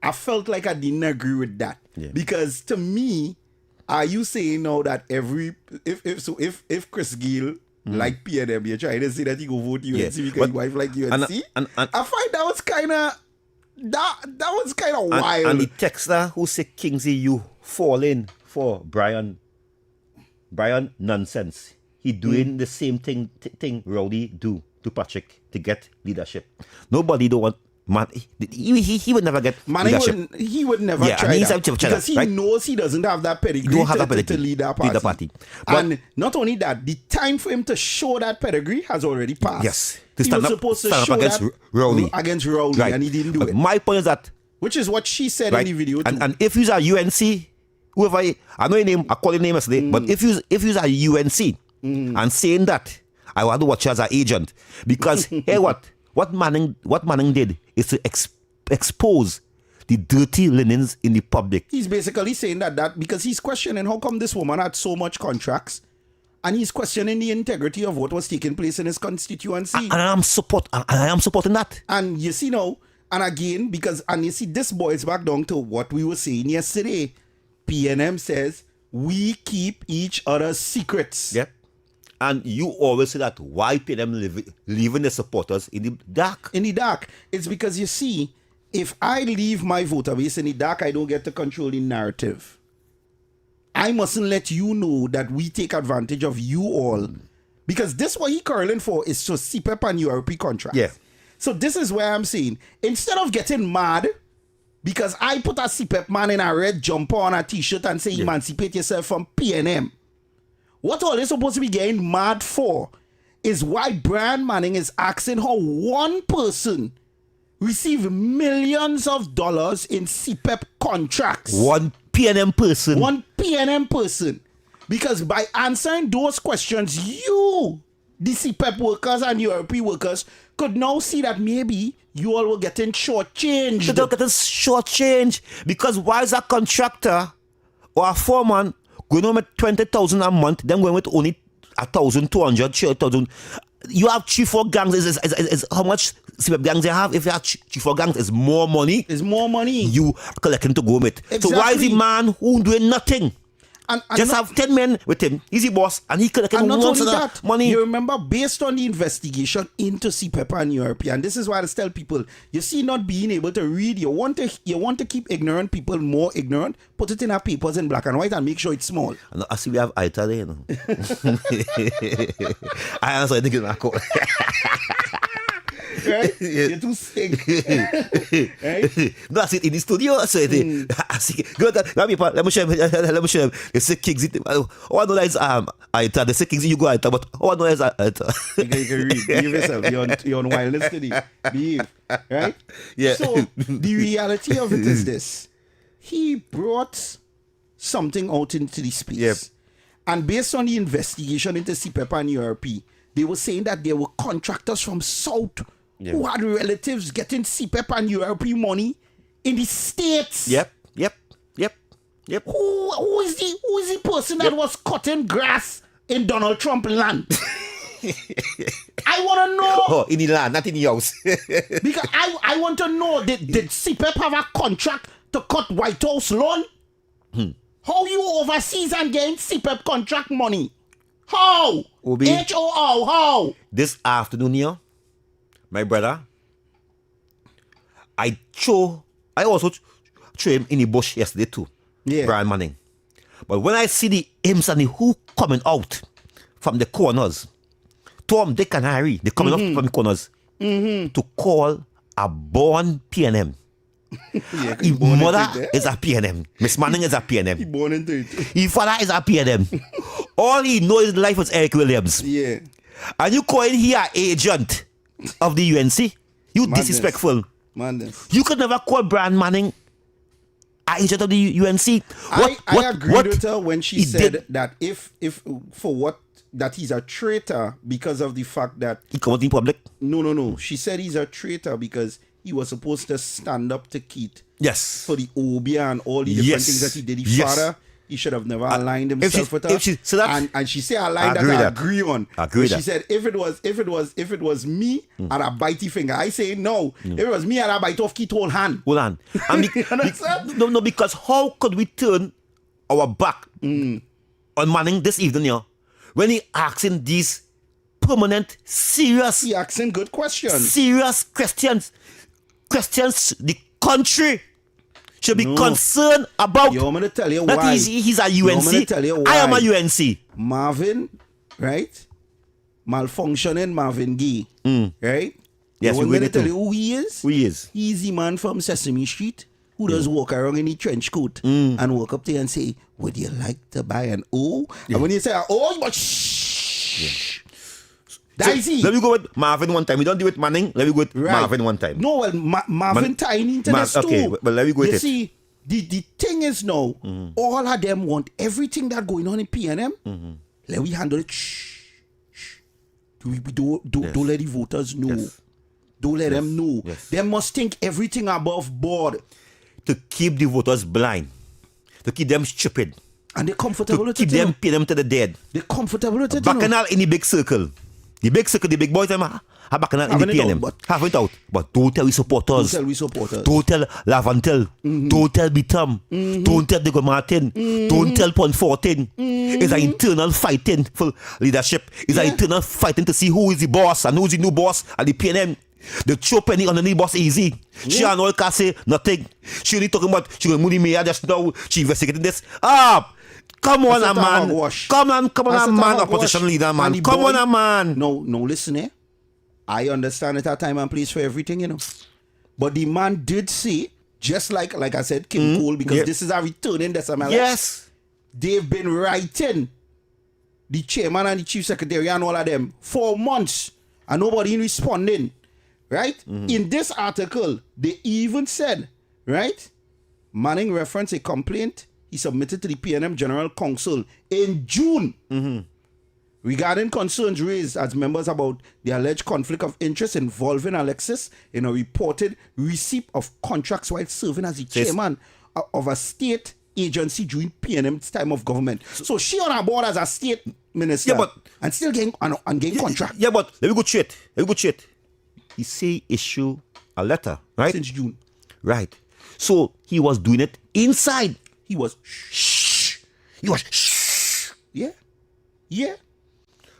I felt like I didn't agree with that. Yeah. Because to me, are you saying now that if Chris Gill like PNM, you're trying to say that he go vote UNC because his wife like UNC? And I find that was kind of wild. And the texter who said Kingsley, you fall in for Brian nonsense. He doing the same thing Rowdy do to Patrick to get leadership. Nobody don't want man. He would never get leadership. He would never try that because he knows he doesn't have that pedigree to lead that party. And not only that, the time for him to show that pedigree has already passed. Yes, he was supposed to show against Rowdy, right. And he didn't do it. My point is that, which is what she said in the video too. And if you are UNC, whoever I know your name, I call your name yesterday, but if you are UNC and saying that, I want to watch you as an agent because hey, what Manning did is to expose the dirty linens in the public. He's basically saying that because he's questioning how come this woman had so much contracts, and he's questioning the integrity of what was taking place in his constituency. And I am supporting that. And you see now, and again, you see this boils back down to what we were saying yesterday. PNM says we keep each other's secrets. Yep. And you always say that why PNM leaving the supporters in the dark? In the dark. It's because you see, if I leave my voter base in the dark, I don't get to control the narrative. I mustn't let you know that we take advantage of you all. Because this what he curling for is to CPEP and URP contracts. Yeah. So this is where I'm saying, instead of getting mad because I put a CPEP man in a red jumper on a t-shirt and say emancipate yourself from PNM, what all they're supposed to be getting mad for is why Brian Manning is asking how one person received millions of dollars in CPEP contracts. One PNM person. Because by answering those questions, you, the CPEP workers and URP workers, could now see that maybe you all were getting shortchanged. You're getting shortchanged because why is a contractor or a foreman going on with 20,000 a month, then going with only 1,200, 3,000? You have 3-4 gangs. Is how much CPEP gangs you have? If you have 3-4 gangs, it's more money. It's more money. You collecting to go with. Exactly. So why is the man who doing nothing? And just have 10 men with him. He's the boss, and he collecting once that money. You remember, based on the investigation into CPEP and URP, and this is why I tell people, you see, not being able to read, you want to keep ignorant people more ignorant. Put it in our papers in black and white and make sure it's small. And I see we have Aita there, you know. I answer I think it's my call. Right? You're too sick. Right? No, I sit in the studio. I see. Go let me show him. You say Kingsley. Oh, I know that is Aita. They say Kingsley, you go Aita, but I know that is Aita. You can read. Behave yourself. You're on wildness today. Behave. Right? Yeah. So the reality of it is this. He brought something out into the space. Yep. And based on the investigation into CPEP and URP, they were saying that there were contractors from South who had relatives getting CPEP and URP money in the States. Yep. Who is the person that was cutting grass in Donald Trump land? I want to know. Oh, in the land, not in the house. Because I want to know, did CPEP have a contract to cut White House lawn? How you overseas and getting CPEP contract money? How? H-O-O, how? This afternoon here, my brother, I also threw him in the bush yesterday too. Yeah. Brian Manning. But when I see the imps and the who coming out from the corners, Tom, Dick and Harry, they coming up from the corners to call a born PNM. His mother is a PNM. Miss Manning is a PNM. He born into it. His father is a PNM. All he knows in life was Eric Williams. Yeah. And you calling here agent of the UNC? You disrespectful. Madness. You could never call Brian Manning agent of the UNC. I agreed with her when she said that if for what that he's a traitor because of the fact that he come out in public. No. She said he's a traitor because he was supposed to stand up to Keith. Yes. For the Obia and all the different things that he did. His father, he should have never aligned himself with her. And she said a line that I agree on. She said if it was me, I'd have bitey finger. I say no. If it was me, I'd have bite off Keith's whole hand. And because how could we turn our back on Manning this evening, when he asking these permanent, serious, He asking good questions. serious questions the country should be concerned about. Yo, I'm gonna tell you Not why. he's a UNC. Yo, I'm gonna tell you I am a why. UNC. Marvin, right? Malfunctioning Marvin Gaye, right? Yes, I'm we gonna read it tell too. you who he is. Who he is? He's the man from Sesame Street who does walk around in the trench coat and walk up there and say, "Would you like to buy an O?" And when you say "Oh," you must shh. That's So, it. let me go with Marvin one time. We don't do it Manning. Let me go with Right. Marvin one time. No, well, Marvin tying into this too. Okay, well, let me go with you it. see, the thing is now, all of them want everything that going on in PNM. Let we handle it. Shh. Don't let the voters know. Yes. Don't let them know. Yes. They must think everything above board. To keep the voters blind. To keep them stupid. And they're comfortable To with keep it. you them know. pin them to the dead. They're comfortable with it. you know. Bacchanal in the big circle. The big circle, the big boys, them are bacchanal in the Having it PNM. out, but- Have it out. But don't tell we supporters. Don't tell we supporters. Don't tell Lavantel. Don't tell Bitam. Don't tell Diego Martin. Don't tell Pont 14. It's an internal fighting for leadership. It's an internal fighting to see who is the boss and who's the new boss at the PNM. The throw penny on the new boss easy. She and all can say nothing. She only talking about she going to the mayor just now. She investigating this. Come on, That's a man. hogwash. Come on, That's man, a man, hogwash. opposition leader, And man. the Come boy- on, man. No, listen here. I understand it at time and place for everything, you know. But the man did say, just like I said, Kim Cole, because Yeah. this is a returning SMLS. Yes. They've been writing the chairman and the chief secretary and all of them for months, and nobody responding. Right? In this article, they even said, right? Manning referenced a complaint he submitted to the PNM General Council in June regarding concerns raised as members about the alleged conflict of interest involving Alexis in a reported receipt of contracts while serving as the chairman of a state agency during PNM's time of government. So she on her board as a state minister, Yeah, but- and still getting contract Yeah, but let me go straight. He say issue a letter, right? since June. Right. So he was doing it inside. He was He was shh. yeah.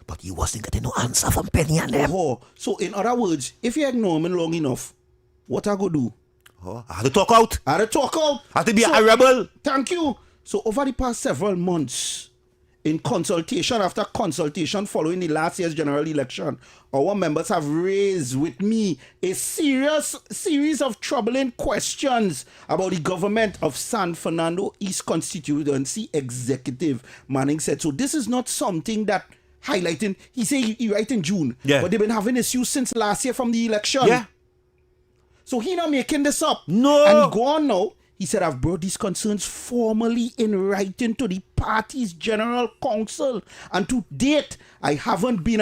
But he wasn't getting no answer from Penny and them. Oh, so in other words, if you ignore me long enough, what I go do? Oh, I had to talk out. I had to talk out. I had to be So- a rebel. Thank you. So over the past several months, in consultation after consultation following the last year's general election, our members have raised with me a series of troubling questions about the government of San Fernando East constituency executive. Manning said, so this is not something that highlighting, he said he right in June, Yeah. but they've been having issues since last year from the election. Yeah. So he not making this up. No. And he go on now. He said, I've brought these concerns formally in writing to the party's general council. And to date, it haven't been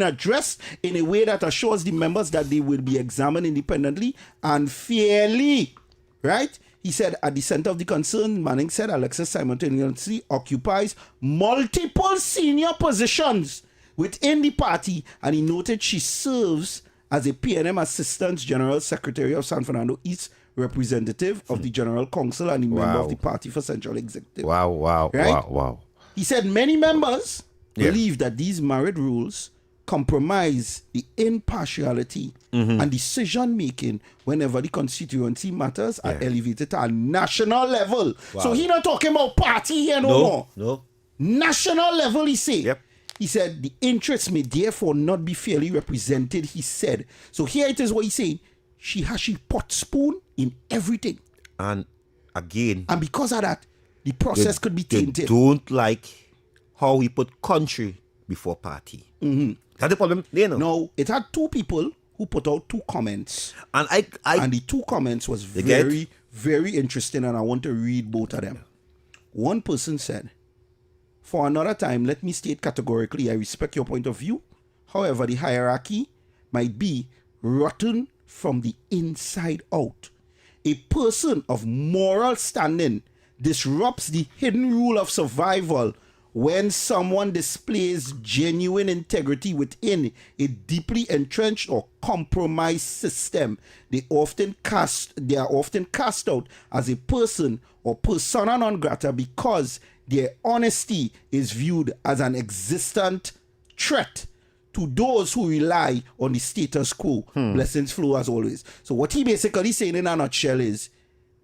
addressed in a way that assures the members that they will be examined independently and fairly. Right? He said, at the center of the concern, Manning said, Alexis simultaneously occupies multiple senior positions within the party. And he noted she serves as a PNM Assistant General Secretary of San Fernando East, representative of the General Council and a member of the Party for Central Executive. Wow. Right? He said many members believe that these married rules compromise the impartiality and decision making whenever the constituency matters are elevated to a national level. So he not talking about party here no more. No. National level, he say. Yep. He said the interests may therefore not be fairly represented, he said. So here it is what he's saying. She pot spoon in everything. And again, And because of that, the process could be they tainted. don't like how we put country before party. That's the problem. They know. No, it had two people who put out two comments. And I And the two comments was You get? very, very interesting, and I want to read both of them. One person said, for another time, let me state categorically, I respect your point of view. However, the hierarchy might be rotten from the inside out. A person of moral standing disrupts the hidden rule of survival when someone displays genuine integrity within a deeply entrenched or compromised system, they are often cast out as a person or persona non grata because their honesty is viewed as an existent threat to those who rely on the status quo. Blessings flow as always. So what he basically saying in a nutshell is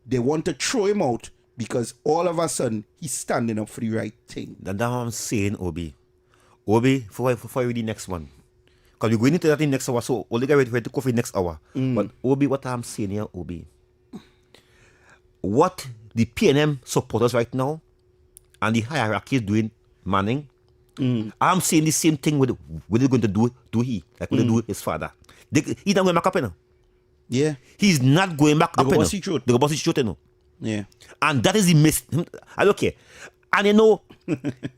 they want to throw him out because all of a sudden he's standing up for the right thing. That's what I'm saying, Obi. Obi, for the next one. Because we're going into that in next hour, so we'll get ready to go for the next hour. But Obi, what I'm saying here, Obi, what the PNM supporters right now and the hierarchy is doing, Manning, I'm saying the same thing with what they're going to do to he, like what they do with his father. He's not going back up, you know. Yeah. He's not going back up, you know. They're going to shoot, you know. Yeah. And that is the miss. I don't care. And you know,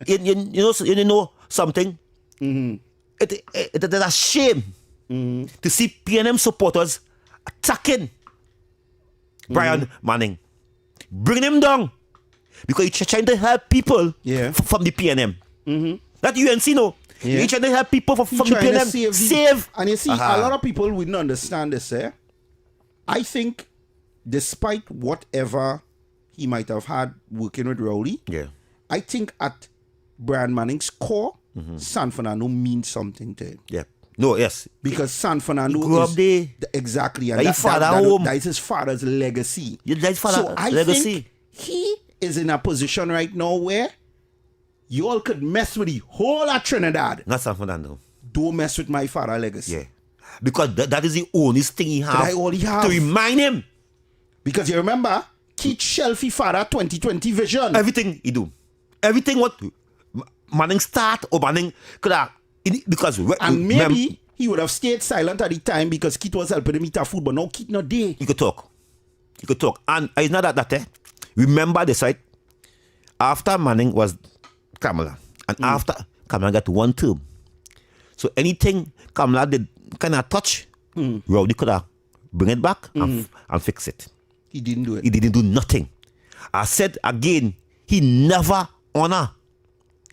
you know something? It is a shame to see PNM supporters attacking Brian Manning. Bring him down. Because he's trying to help people from the PNM. That UNC, no. Yeah. He's trying to help people from the PNM. Save. And you see, a lot of people wouldn't understand this, eh? I think, despite whatever he might have had working with Rowley, I think at Brian Manning's core, San Fernando means something to him. Yeah. No, yes. Because San Fernando grew up there. Exactly. And that is his father's legacy. Yeah, that's his father's so I legacy. think he is in a position right now where you all could mess with the whole of Trinidad. Not San Fernando. Don't mess with my father's legacy. Yeah. Because that is the only thing he has to remind him. Because you remember, Keith Shelfie father 2020 vision. Everything he do. Everything what Manning start or Manning could have. Because and maybe he would have stayed silent at the time because Keith was helping him eat our food, but now Keith not there. He could talk. And it's not that. Remember this, right? After Manning was Kamala. And after Kamala got one term. So anything Kamala did kind of touch, Rowdy could have bring it back and fix it. He didn't do it. He didn't do nothing. I said again, he never honor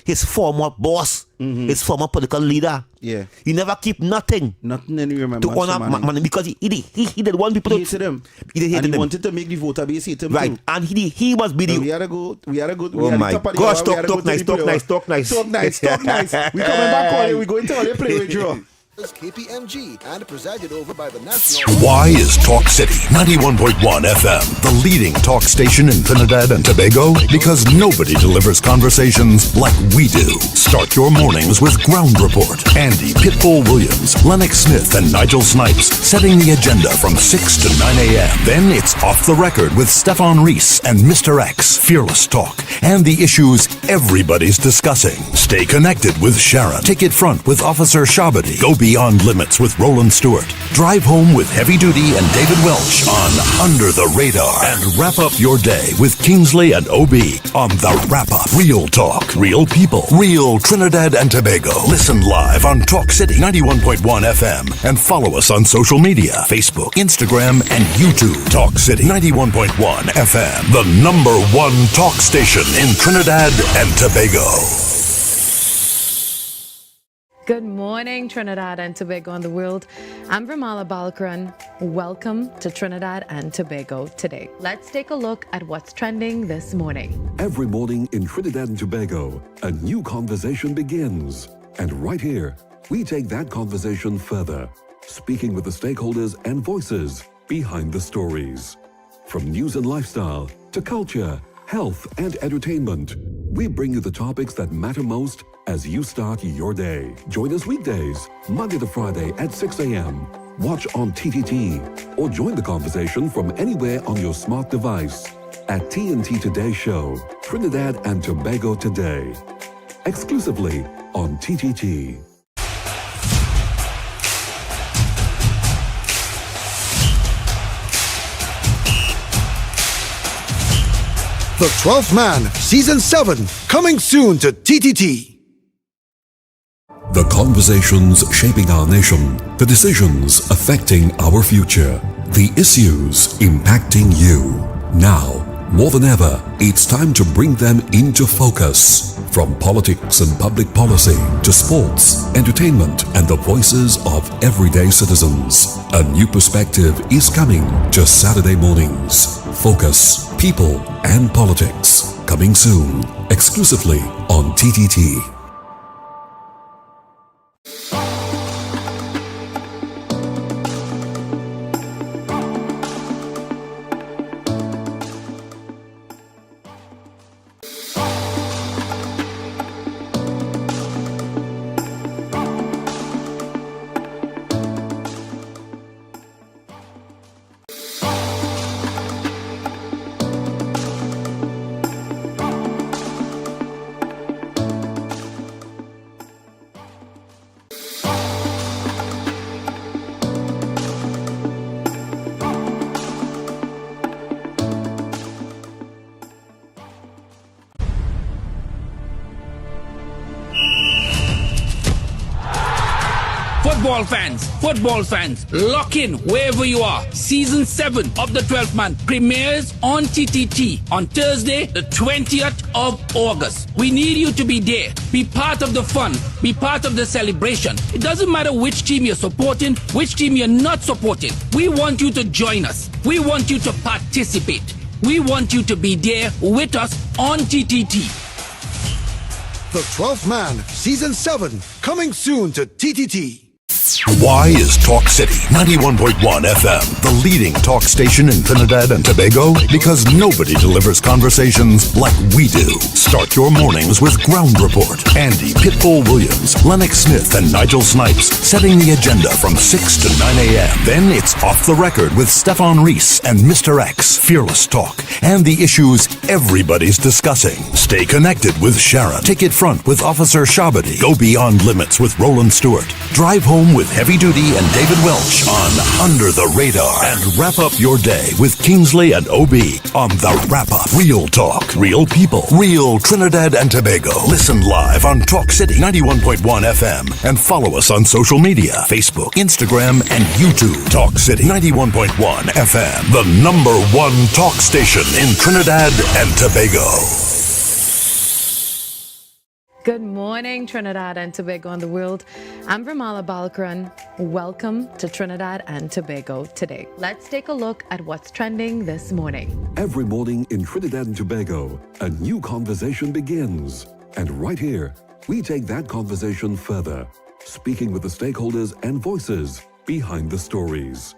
his former boss, his former political leader. Yeah. He never keep nothing. Nothing in remembrance to honor Manning because he did want people he to hated him. He wanted to make the voter base hate him right. too. And he must be the we had to go. Oh my gosh, talk nice. Talk nice. We coming back on it. We going to all the play with you. KPMG and presided over by the National. Why is Talk City 91.1 FM the leading talk station in Trinidad and Tobago? Because nobody delivers conversations like we do. Start your mornings with Ground Report. Andy Pitbull Williams, Lennox Smith, and Nigel Snipes setting the agenda from 6 to 9 a.m. Then it's Off the Record with Stefan Reese and Mr. X, Fearless Talk, and the issues everybody's discussing. Stay connected with Sharon. Ticket Front with Officer Shabadi. Go Beyond Limits with Roland Stewart. Drive Home with Heavy Duty and David Welch on Under the Radar. And wrap up your day with Kingsley and OB on The Wrap Up. Real talk, real people, real Trinidad and Tobago. Listen live on Talk City 91.1 FM and follow us on social media, Facebook, Instagram, and YouTube. Talk City 91.1 FM, the #1 talk station in Trinidad and Tobago. Good morning, Trinidad and Tobago and the world. I'm Vermala Balkaran. Welcome to Trinidad and Tobago today. Let's take a look at what's trending this morning. Every morning in Trinidad and Tobago, a new conversation begins. And right here, we take that conversation further, speaking with the stakeholders and voices behind the stories. From news and lifestyle to culture, health and entertainment, we bring you the topics that matter most as you start your day. Join us weekdays, Monday to Friday at 6 a.m. Watch on TTT or join the conversation from anywhere on your smart device at TNT Today Show, Trinidad and Tobago Today, exclusively on TTT. The 12th Man, Season 7, coming soon to TTT. The conversations shaping our nation, the decisions affecting our future, the issues impacting you. Now, more than ever, it's time to bring them into focus. From politics and public policy to sports, entertainment, and the voices of everyday citizens, a new perspective is coming just Saturday mornings. Focus, People, and Politics. Coming soon, exclusively on TTT. Football fans, lock in wherever you are. Season 7 of the 12th Man premieres on TTT on Thursday, the 20th of August. We need you to be there. Be part of the fun. Be part of the celebration. It doesn't matter which team you're supporting, which team you're not supporting. We want you to join us. We want you to participate. We want you to be there with us on TTT. The 12th Man, Season 7, coming soon to TTT. Why is Talk City 91.1 FM the leading talk station in Trinidad and Tobago? Because nobody delivers conversations like we do. Start your mornings with Ground Report. Andy Pitbull Williams, Lennox Smith, and Nigel Snipes setting the agenda from 6 to 9 a.m. Then it's Off the Record with Stefan Reese and Mr. X, Fearless Talk, and the issues everybody's discussing. Stay connected with Sharon. Ticket Front with Officer Shabadi. Go Beyond Limits with Roland Stewart. Drive Home with Heavy Duty and David Welch on Under the Radar. And wrap up your day with Kingsley and OB on The Wrap Up. Real talk, real people, real Trinidad and Tobago. Listen live on Talk City 91.1 FM and follow us on social media, Facebook, Instagram, and YouTube. Talk City 91.1 FM, the #1 talk station in Trinidad and Tobago. Good morning, Trinidad and Tobago and the world. I'm Vermala Balkaran. Welcome to Trinidad and Tobago today. Let's take a look at what's trending this morning. Every morning in Trinidad and Tobago, a new conversation begins. And right here, we take that conversation further, speaking with the stakeholders and voices behind the stories.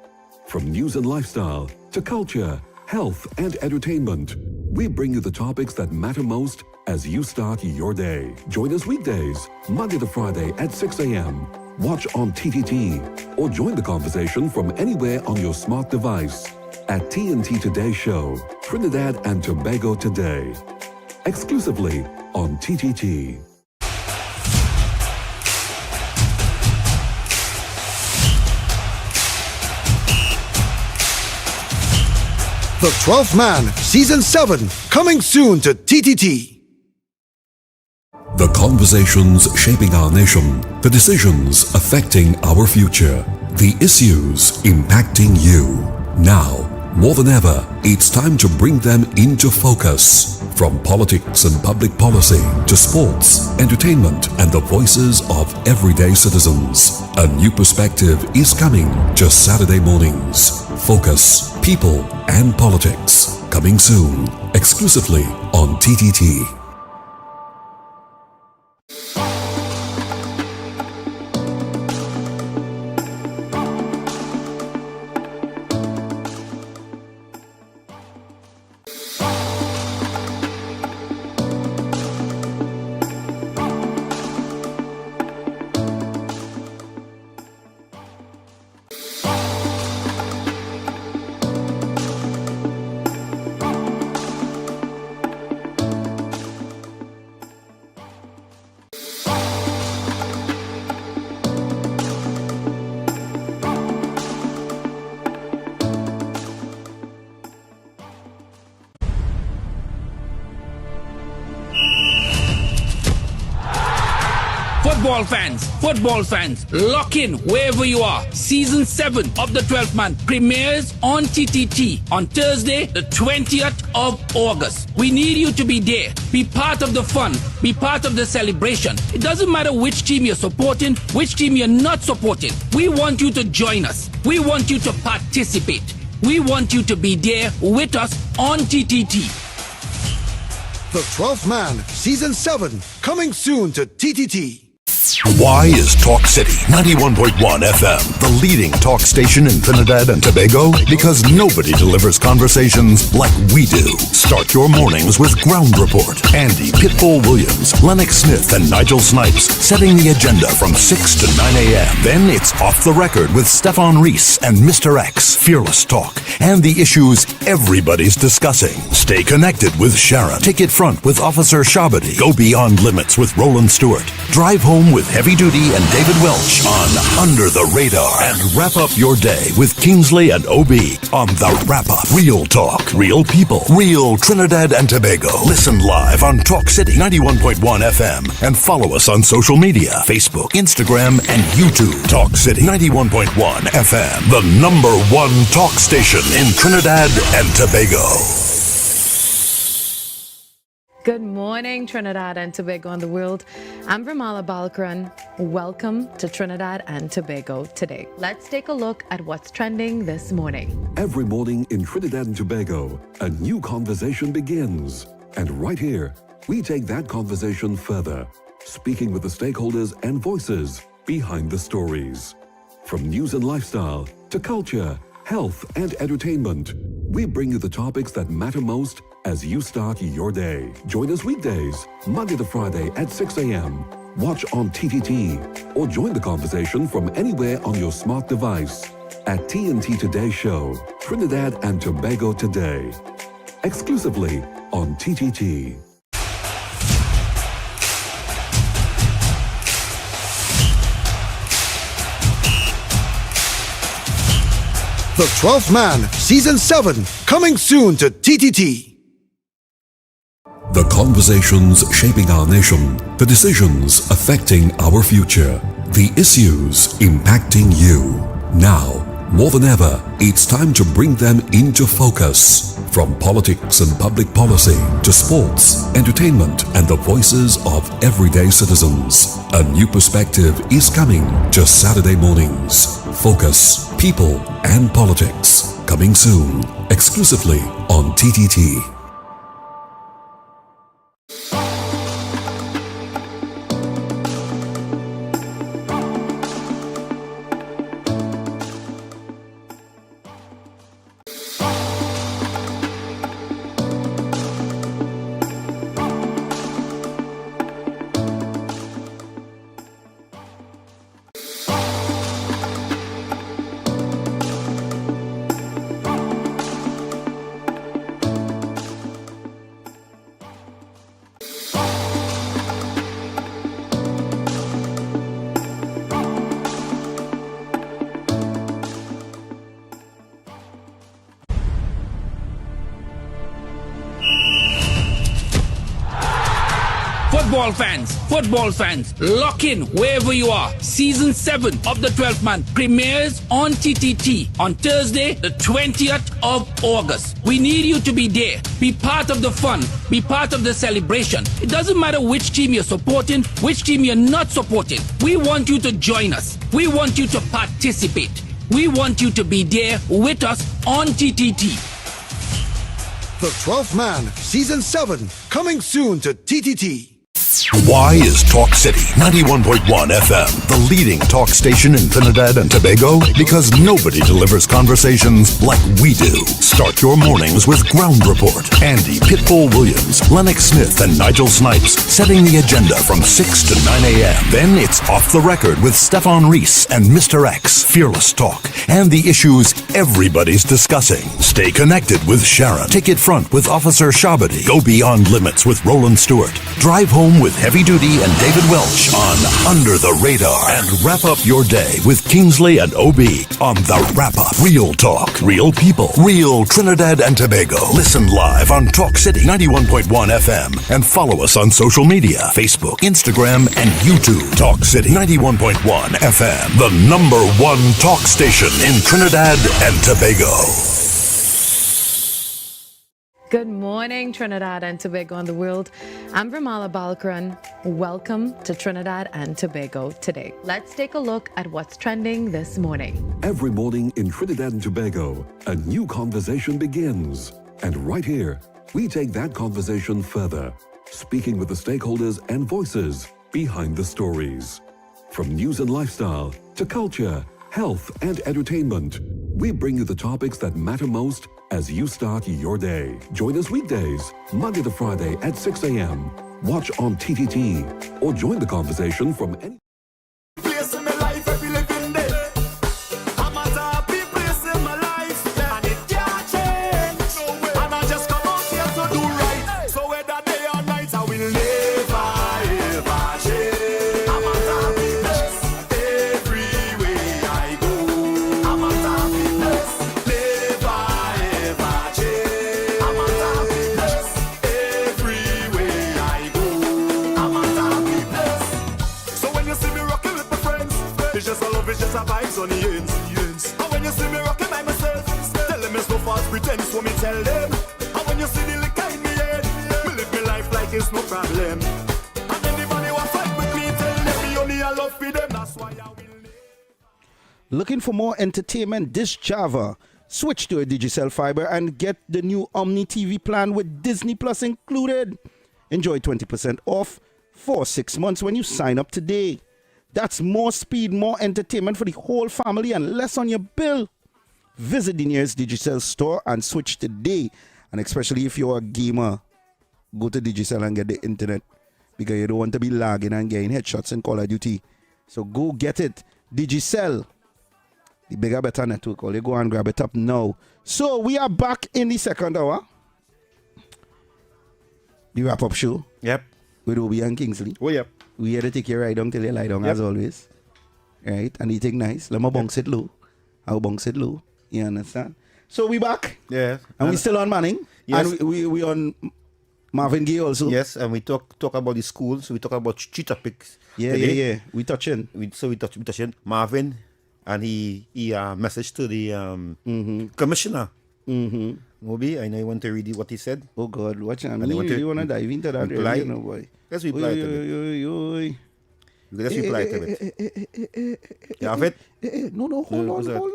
From news and lifestyle to culture, health, and entertainment, we bring you the topics that matter most as you start your day. Join us weekdays, Monday to Friday at 6 a.m. Watch on TTT or join the conversation from anywhere on your smart device at TNT Today Show, Trinidad and Tobago Today. Exclusively on TTT. The 12th Man, Season 7, coming soon to TTT. The conversations shaping our nation, the decisions affecting our future, the issues impacting you. Now, more than ever, it's time to bring them into focus. From politics and public policy to sports, entertainment, and the voices of everyday citizens, a new perspective is coming just Saturday mornings. Focus, People, and Politics. Coming soon, exclusively on TTT. Football fans, lock in wherever you are. Season 7 of the 12th man premieres on TTT on Thursday, the 20th of August. We need you to be there. Be part of the fun. Be part of the celebration. It doesn't matter which team you're supporting, which team you're not supporting. We want you to join us. We want you to participate. We want you to be there with us on TTT. The 12th Man, Season 7, coming soon to TTT. Why is Talk City 91.1 FM the leading talk station in Trinidad and Tobago? Because nobody delivers conversations like we do. Start your mornings with Ground Report. Andy Pitbull Williams, Lennox Smith, and Nigel Snipes setting the agenda from 6 to 9 a.m. Then it's Off the Record with Stefan Reese and Mr. X, Fearless Talk, and the issues everybody's discussing. Stay connected with Sharon. Take it front with Officer Shabadi. Go beyond limits with Roland Stewart. Drive home with Heavy Duty and David Welch on Under the Radar. And wrap up your day with Kingsley and OB on The Wrap Up. Real talk, real people, real Trinidad and Tobago. Listen live on Talk City 91.1 FM and follow us on social media, Facebook, Instagram, and YouTube. Talk City 91.1 FM, the #1 talk station in Trinidad and Tobago. Good morning, Trinidad and Tobago and the world. I'm Vermala Balkaran. Welcome to Trinidad and Tobago today. Let's take a look at what's trending this morning. Every morning in Trinidad and Tobago, a new conversation begins. And right here, we take that conversation further, speaking with the stakeholders and voices behind the stories. From news and lifestyle to culture, health, and entertainment, we bring you the topics that matter most as you start your day. Join us weekdays, Monday to Friday at 6 a.m. Watch on TTT or join the conversation from anywhere on your smart device at TNT Today Show, Trinidad and Tobago Today, exclusively on TTT. The 12th Man, Season 7, coming soon to TTT. The conversations shaping our nation, the decisions affecting our future, the issues impacting you. Now, more than ever, it's time to bring them into focus. From politics and public policy to sports, entertainment, and the voices of everyday citizens. A new perspective is coming to Saturday mornings. Focus, People, and Politics. Coming soon, exclusively on TTT. Football fans, lock in wherever you are. Season 7 of the 12th man premieres on TTT on Thursday, the 20th of August. We need you to be there. Be part of the fun. Be part of the celebration. It doesn't matter which team you're supporting, which team you're not supporting. We want you to join us. We want you to participate. We want you to be there with us on TTT. The 12th Man, Season 7, coming soon to TTT. Why is Talk City 91.1 FM the leading talk station in Trinidad and Tobago? Because nobody delivers conversations like we do. Start your mornings with Ground Report. Andy Pitbull Williams, Lennox Smith, and Nigel Snipes setting the agenda from 6 to 9 a.m. Then it's Off the Record with Stefan Reese and Mr. X, Fearless Talk, and the issues everybody's discussing. Stay connected with Sharon. Take it front with Officer Shabadi. Go beyond limits with Roland Stewart. Drive home with Heavy Duty and David Welch on Under the Radar. And wrap up your day with Kingsley and OB on The Wrap Up. Real talk, real people, real Trinidad and Tobago. Listen live on Talk City 91.1 FM and follow us on social media, Facebook, Instagram, and YouTube. Talk City 91.1 FM, the #1 talk station in Trinidad and Tobago. Good morning, Trinidad and Tobago and the world. I'm Vermala Balkaran. Welcome to Trinidad and Tobago today. Let's take a look at what's trending this morning. Every morning in Trinidad and Tobago, a new conversation begins. And right here, we take that conversation further, speaking with the stakeholders and voices behind the stories. From news and lifestyle to culture, health and entertainment, we bring you the topics that matter most as you start your day. Join us weekdays, Monday to Friday at 6 a.m. Watch on TTT or join the conversation from any place in my life, every living day. I'm a happy place in my life, and it can't change. No way. And I just come out here to do right. So whether day or night, I will never ever change. I'm a happy place everywhere I go. I'm a happy place, never ever change. I'm a happy place everywhere I go. I'm a happy place. So when you see me rocking with my friends, it's just a love, it's just a vibes on the ends. And when you see me rocking by myself, tell them it's no false pretense, so me tell them. And when you see the liquor in me head, me live my life like it's no problem. And anybody who fight with me, tell them me only a love for them, that's why I will live. Looking for more entertainment this Java? Switch to a Digicel fiber and get the new Omni TV plan with Disney Plus included. Enjoy 20% off for 6 months when you sign up today. That's more speed, more entertainment for the whole family and less on your bill. Visit the nearest Digicel store and switch today. And especially if you're a gamer, go to Digicel and get the internet because you don't want to be lagging and getting headshots in Call of Duty. So go get it. Digicel, the bigger, better network. Or you go and grab it up now. So we are back in the second hour. The wrap-up show. Yep. With Obi and Kingsley. Oh, yep. We here to take you right down till you lie down, as always. Right? And you think nice. Let me bounce it low. I'll bounce it low. You understand? So we back. Yeah. And we still on Manning. Yes. And we on Marvin Gaye also. Yes, and we talk about the schools. We talk about three topics. Yeah, today. yeah. We touching. We touching Marvin, and he message to the commissioner. Mm-hmm. Moby, I know you want to read what he said. Oh God, watch out. And You want to dive into that? reply? You know, boy. Let's reply to it. Let's reply to it. You have it? No, hold on.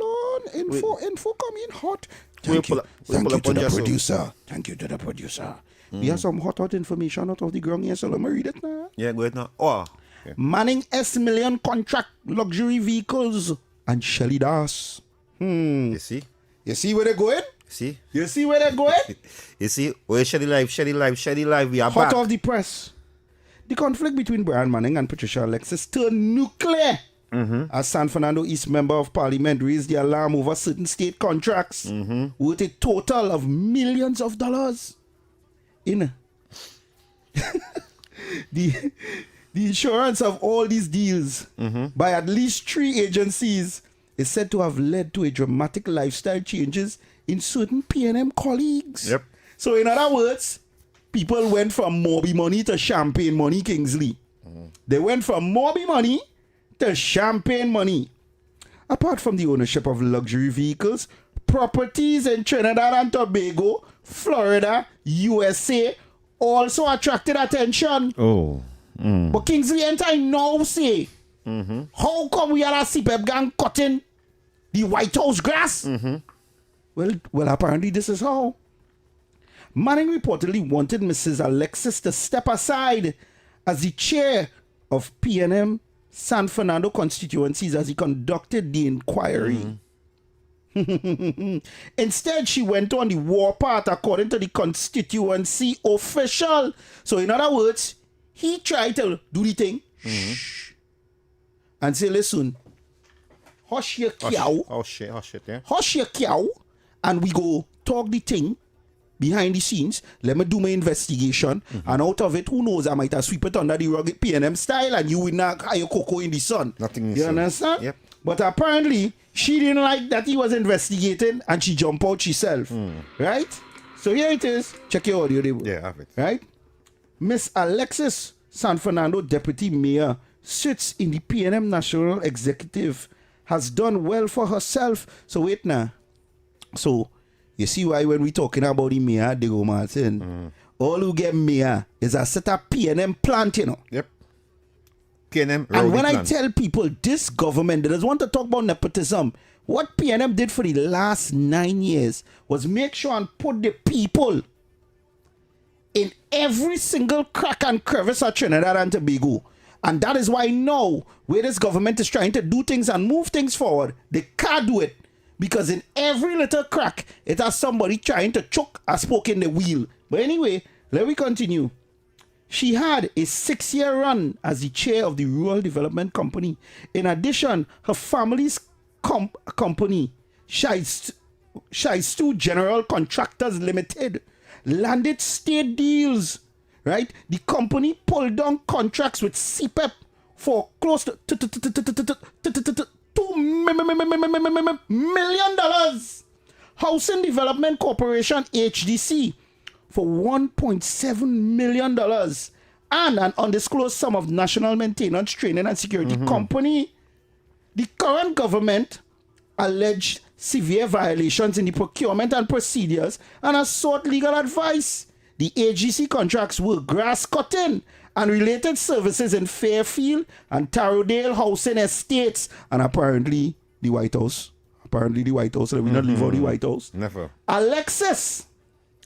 Info coming hot. Thank you to the producer. Thank you to the producer. We have some hot information out of the ground here, so let me read it now. Yeah, go ahead now. Oh. Okay. Manning S million contract luxury vehicles and Shelly Das. You see? You see where they're going? See? You see where they're going? You see? Where's Shelly Live? We are Hot back. off the press. The conflict between Brian Manning and Patricia Alexis turned nuclear as San Fernando East Member of Parliament raised the alarm over certain state contracts worth a total of millions of dollars. In the insurance of all these deals by at least 3 agencies is said to have led to a dramatic lifestyle changes in certain P&M colleagues. Yep. So in other words, people went from Morby money to champagne money, Kingsley. They went from Morby money to champagne money. Apart from the ownership of luxury vehicles, properties in Trinidad and Tobago, Florida, USA also attracted attention. Oh. But Kingsley and I now say, how come we are a CPEP gang cutting the White House grass? Well, apparently this is how. Manning reportedly wanted Mrs. Alexis to step aside as the chair of P&M San Fernando constituencies as he conducted the inquiry. Instead, she went on the warpath according to the constituency official. So in other words, he tried to do the thing and say, listen, hush your cow. Hush it, yeah. Hush your cow, and we go talk the thing behind the scenes. Let me do my investigation. And out of it, who knows, I might have sweep it under the rug P&M style and you will not hire cocoa in the sun. Nothing in the You sun. understand? Yep. But apparently, she didn't like that he was investigating and she jumped out herself. Right? So here it is. Check your audio. Yeah, I have it. Right? Miss Alexis San Fernando, Deputy Mayor, sits in the P&M National Executive, has done well for herself. So wait now. So, you see why when we talking about the mayor, they go Martin, all who get mayor is a set up P&M plant, you know. Yep. P&M And when I plant. tell people this government doesn't want to talk about nepotism, what P&M did for the last 9 years was make sure and put the people in every single crack and crevice of Trinidad and Tobago. And that is why now, where this government is trying to do things and move things forward, they can't do it. Because in every little crack, it has somebody trying to choke a spoke in the wheel. But anyway, let me continue. She had a 6-year run as the chair of the Rural Development Company. In addition, her family's company, Shaistu General Contractors Limited, landed state deals, right? The company pulled down contracts with CPEP for close to $2 million. Housing Development Corporation, HDC, for $1.7 million. And an undisclosed sum of National Maintenance, Training and Security Company. The current government alleged severe violations in the procurement and procedures and has sought legal advice. The AGC contracts were grass cutting and related services in Fairfield and Tarodale housing estates, and apparently the White House. Let me not leave out the White House. Never. Alexis,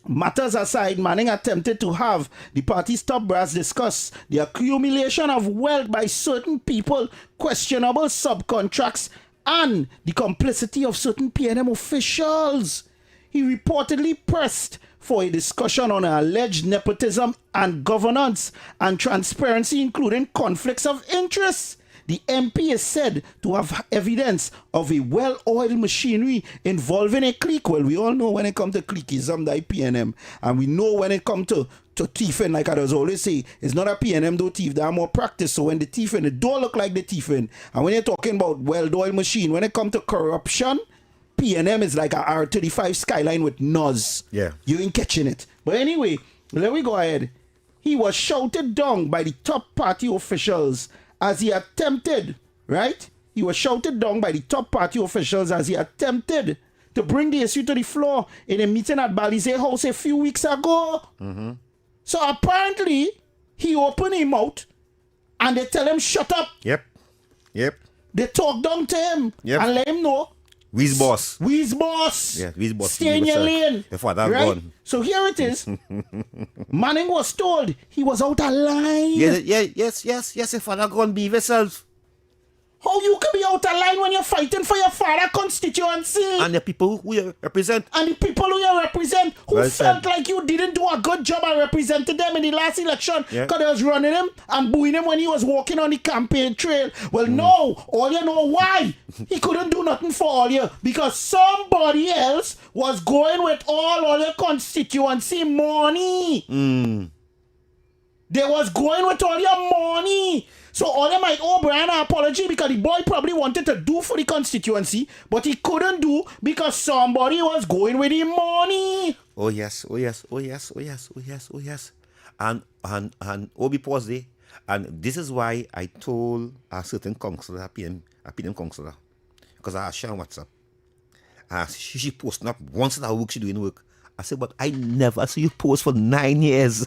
matters aside, Manning attempted to have the party's top brass discuss the accumulation of wealth by certain people, questionable subcontracts, and the complicity of certain P&M officials. He reportedly pressed for a discussion on alleged nepotism and governance and transparency, including conflicts of interest. The MP is said to have evidence of a well-oiled machinery involving a clique. Well, we all know when it comes to cliqueism, that P&M. And we know when it comes to thieving, like I always say, it's not a P&M do thief, they are more practice. So when the thieving, it don't look like the thieving. And when you're talking about well-oiled machine, when it comes to corruption, P&M is like a R35 Skyline with NOS. Yeah. You ain't catching it. But anyway, let me go ahead. He was shouted down by the top party officials as he attempted, right? He was shouted down by the top party officials as he attempted to bring the issue to the floor in a meeting at Balize House a few weeks ago. So apparently, he opened him out and they tell him, shut up. Yep. They talk down to him and let him know. We's boss. We's boss. Yeah, we's boss. Stay in your lane. Your father right? gone. So here it is. Manning was told he was out of line. Yes. Your father gone. Be yourself. How you can be out of line when you're fighting for your father constituency? And the people who you represent. And the people who you represent who Well felt said. like you didn't do a good job and represented them in the last election because Yeah. they was running him and booing him when he was walking on the campaign trail. Well, no. All you know why? He couldn't do nothing for all you because somebody else was going with all your constituency money. They was going with all your money. So all them might owe Brian an apology because the boy probably wanted to do for the constituency, but he couldn't do because somebody was going with the money. Oh yes. And Obi pause there. And this is why I told a certain councillor, a PM councillor, because I asked her on WhatsApp. She posting up once in a week, she doing work. I said, but I never see you post for 9 years.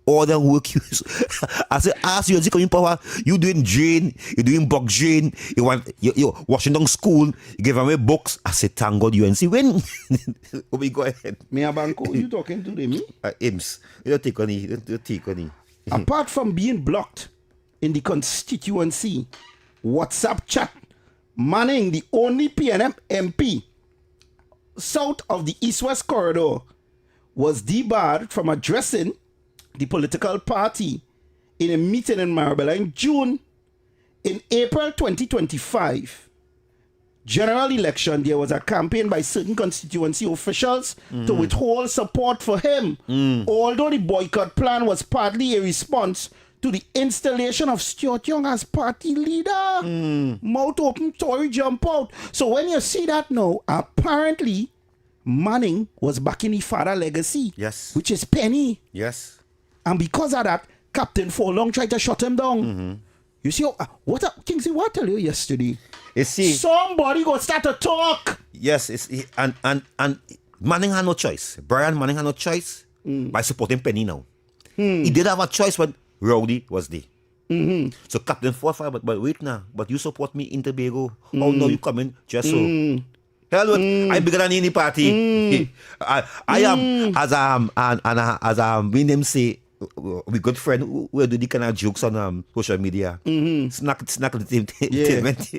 All the work you I said, ask you coming power, you doing drain, you doing box drain, you washing down school, you give away books. I said, thank God you and see when we go ahead. Mia Banco, you talking to me? Ims. You don't take on it. Apart from being blocked in the constituency WhatsApp chat, Manning, the only PNM MP south of the East-West corridor, was debarred from addressing the political party in a meeting in Marabella in June. In April 2025, general election, there was a campaign by certain constituency officials to withhold support for him. Although the boycott plan was partly a response to the installation of Stuart Young as party leader. Mouth open, Tory jump out. So when you see that now, apparently Manning was backing his father legacy. Yes. Which is Penny. Yes. And because of that, Captain Forlong tried to shut him down. You see, Kingsley, what I tell you yesterday? You see, somebody go start to talk. Yes, and Manning had no choice. Brian Manning had no choice by supporting Penny now. He did have a choice when Rowdy was there. So Captain 4-5, but wait now, but you support me in Tobago. Oh no, you coming just so. Hell, I'm bigger than any party. I am, as me name say, we good friend who do the kind of jokes on social media. Snack entertainment.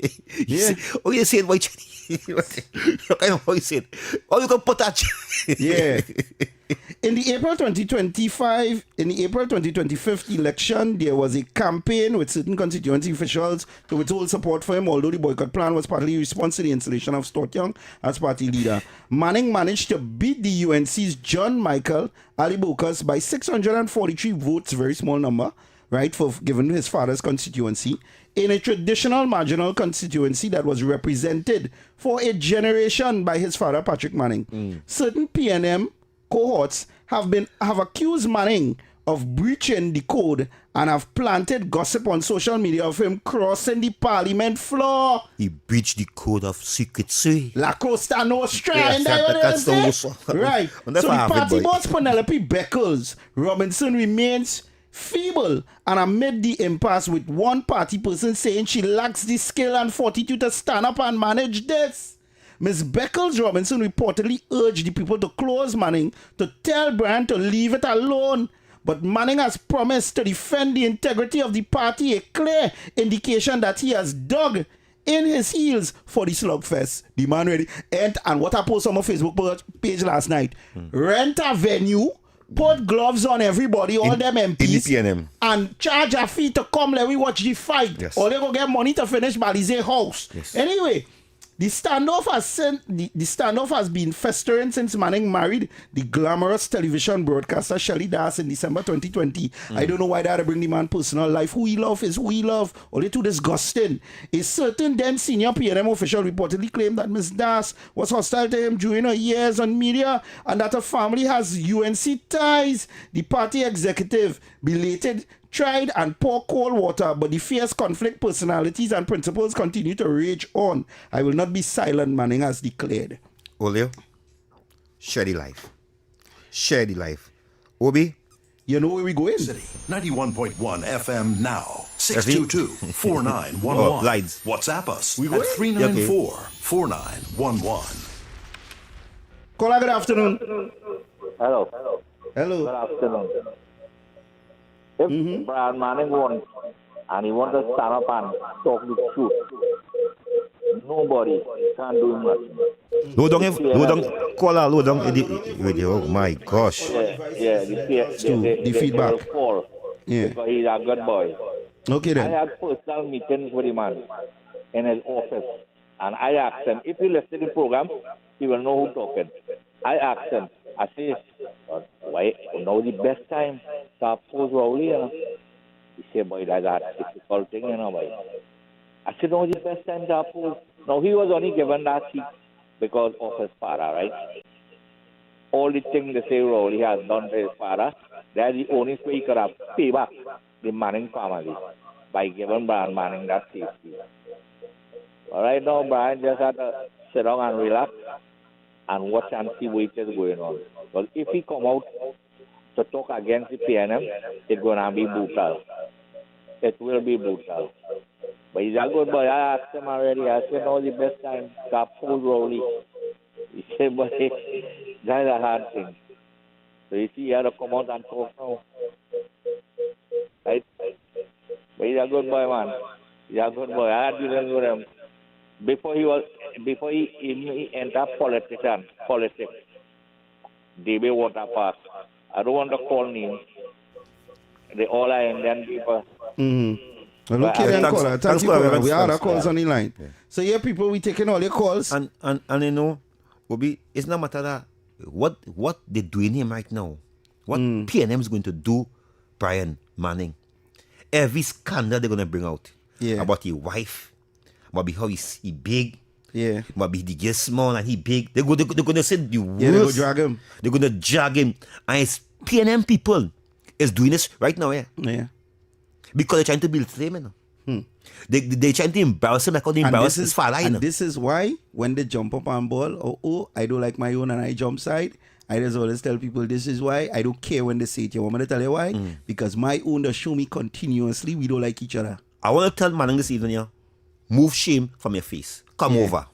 Yeah. Oh, you say it, why? Kind of how you say it. Oh, you can put that. Yeah. In the April 2025 election, there was a campaign with certain constituency officials to withhold support for him, although the boycott plan was partly a response to the installation of Stuart Young as party leader. Manning managed to beat the UNC's John Michael Ali Bokas by 643 votes, very small number, right, for given his father's constituency, in a traditional marginal constituency that was represented for a generation by his father, Patrick Manning. Certain PNM cohorts have accused Manning of breaching the code and have planted gossip on social media of him crossing the parliament floor. He breached the code of secrecy. La Costa Nostra. Yes, that's so right. So the party boss Penelope Beckles Robinson remains feeble and amid the impasse, with one party person saying she lacks the skill and fortitude to stand up and manage this. Ms. Beckles Robinson reportedly urged the people to close Manning, to tell Brian to leave it alone. But Manning has promised to defend the integrity of the party, a clear indication that he has dug in his heels for the slugfest. The man ready. And what I posted on my Facebook page last night, rent a venue, put gloves on everybody, all them MPs, in the PNM, and charge a fee to come let we watch the fight. Yes. Or they go get money to finish Balize house. Yes. Anyway, the standoff has been festering since Manning married the glamorous television broadcaster Shelley Das in December 2020. I don't know why they had to bring the man personal life. Who he love is who he love. Only too disgusting. A certain then senior PNM official reportedly claimed that Ms. Das was hostile to him during her years on media and that her family has UNC ties. The party executive belated tried and pour cold water, but the fierce conflict personalities and principles continue to rage on. I will not be silent, Manning has declared. Olio, share the life. Share the life. Obi? You know where we going? City 91.1 FM now. 622-4911. Lights. WhatsApp us We at going? 394-4911. Caller, good afternoon. Hello. Hello. Good afternoon. If Brian Manning won and he wants to stand up and talk the truth, nobody can do him nothing. Load on, caller, load on. Oh my gosh. Yeah, the feedback. Fall because he's a good boy. Okay then. I had personal meetings with him man in his office, and I asked him, if he listen to the program, he will know who's talking. I asked him, I say, why now the best time to oppose Rowley? He said, boy, that's a difficult thing, boy. I said, no, the best time to oppose. Now, he was only given that seat because of his father, right? All the things they say Rowley has done to his father, that's the only way he could have paid back the Manning family by giving Brian Manning that safety. All right, now, Brian just had to sit down and relax and watch and see what is going on. But if he come out to talk against the PNM, it's going to be brutal. It will be brutal. But he's a good boy. I asked him already. I said, no, the best time to oppose Rowley. He said, but that's a hard thing. So you see, he had to come out and talk now. Right? But he's a good boy, man. He's a good boy. I had to deal with him. Before he entered politics, DB Water Park. I don't want to call names. They all are Indian people. Well, okay, then, Thanks, caller. thanks, Thank you, caller. thanks, We have thanks. our calls on the line. Yeah. So, yeah, people, we taking all your calls. And you know, Obi, it's not matter that what they're doing him right now. What PNM is going to do, Brian Manning. Every scandal they're gonna bring out. Yeah. About his wife, about how he big. Yeah. About he get small and he big. They're gonna say the worst. Yeah, they go drag him. They're gonna drag him. And it's PNM people is doing this right now, yeah. Yeah. Because they're trying to build flame, you know. They're trying to embarrass him like how they embarrass his father, you know. And this is why when they jump up on ball, I don't like my own and I jump side, I just always tell people this is why I don't care when they say it. You want me to tell you why? Because my own does show me continuously we don't like each other. I want to tell Manning this evening, yeah. Move shame from your face. Come over.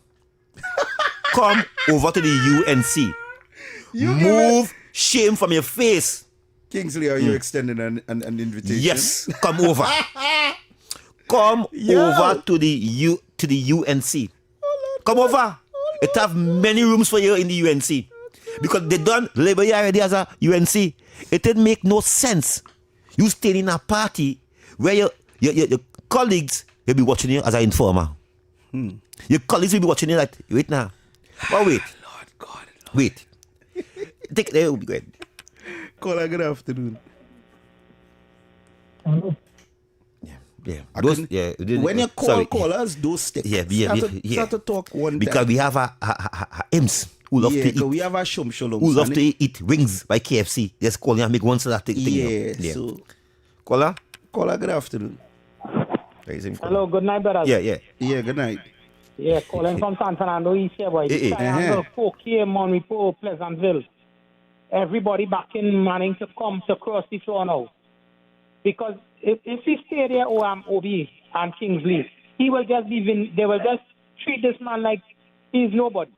Come over to the UNC. Move shame from your face. Kingsley, are you extending an invitation? Yes, come over. Come over to the UNC. Come over. It have many rooms for you in the UNC. Because they done labor year already as a UNC. It didn't make no sense. You stayed in a party where your colleagues will be watching you as an informer. Your colleagues will be watching you like, wait now. But wait. Lord God. Wait. Take it will be great. Caller, good afternoon. Yeah. When you call callers, those stick. Start to talk one because time. we have a imps who love to eat. We have a shum shalom. Who love to eat wings by KFC. Just call and make one so that thing. So caller, good afternoon. Hello, good night, brother. Yeah, good night. Yeah, calling from San Fernando East here, boy. Triangle, 4K, Monrepo, Pleasantville. Everybody back in Manning to come to cross the floor now. Because if he stay there, OB and Kingsley, he will just they will just treat this man like he's nobody.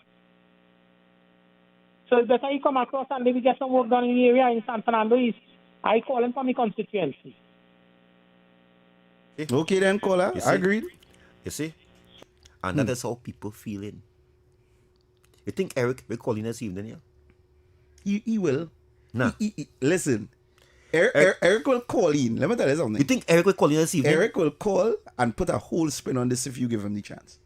So it's better he come across and maybe get some work done in the area in San Fernando East. I call him from the constituency. Okay then, caller. I agree. You see? And that is how people feeling. You think Eric will call in this evening, yeah? He will. Nah. Listen. Eric will call in. Let me tell you something. You think Eric will call in this evening? Eric will call and put a whole spin on this if you give him the chance.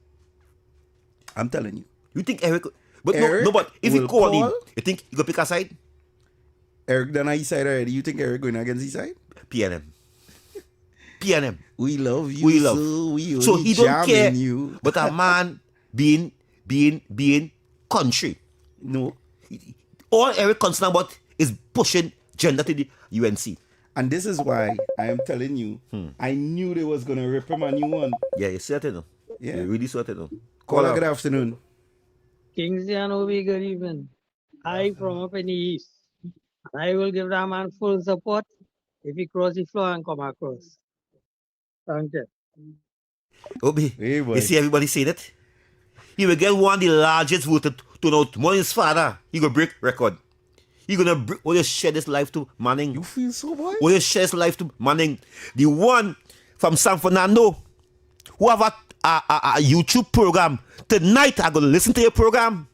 I'm telling you. You think Eric... But Eric but if he call in, call, you think he go pick a side? Eric done his side already. You think Eric going against his side? PNM. PNM. We love you. We love. So he don't care. You. But a man being country. No. All Eric concerned about is pushing gender to the UNC. And this is why I am telling you, I knew they was going to rip him a new one. Yeah, you certain. No? Yeah. You really certain. No? Caller, good afternoon. Kingsley and Obi, good evening. I from up in the east. I will give that man full support if he cross the floor and come across. Thank you. Obi, hey, you see everybody saying it? He will get one of the largest voted turnout. More than his father. He will break record. He gonna will you share this life to Manning? You feel so boy? Will you share this life to Manning? The one from San Fernando who have a YouTube program. Tonight I'm gonna listen to your program.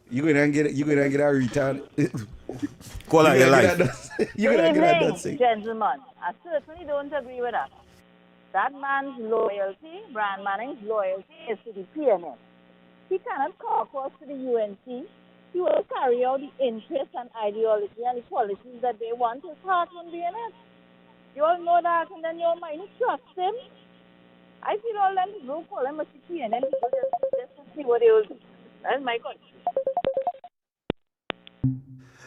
You gonna get a retard. Call out your life. You gonna get that thing. Gentlemen, I certainly don't agree with that. That man's loyalty, Brian Manning's loyalty, is to the PNM. He cannot call across to the UNC. He will carry out the interests and ideology and the policies that they want. His heart won't be in it. You all know that, and then you all might trust him. I feel all them people call him a CP and then people just to see what they will do. That's my question.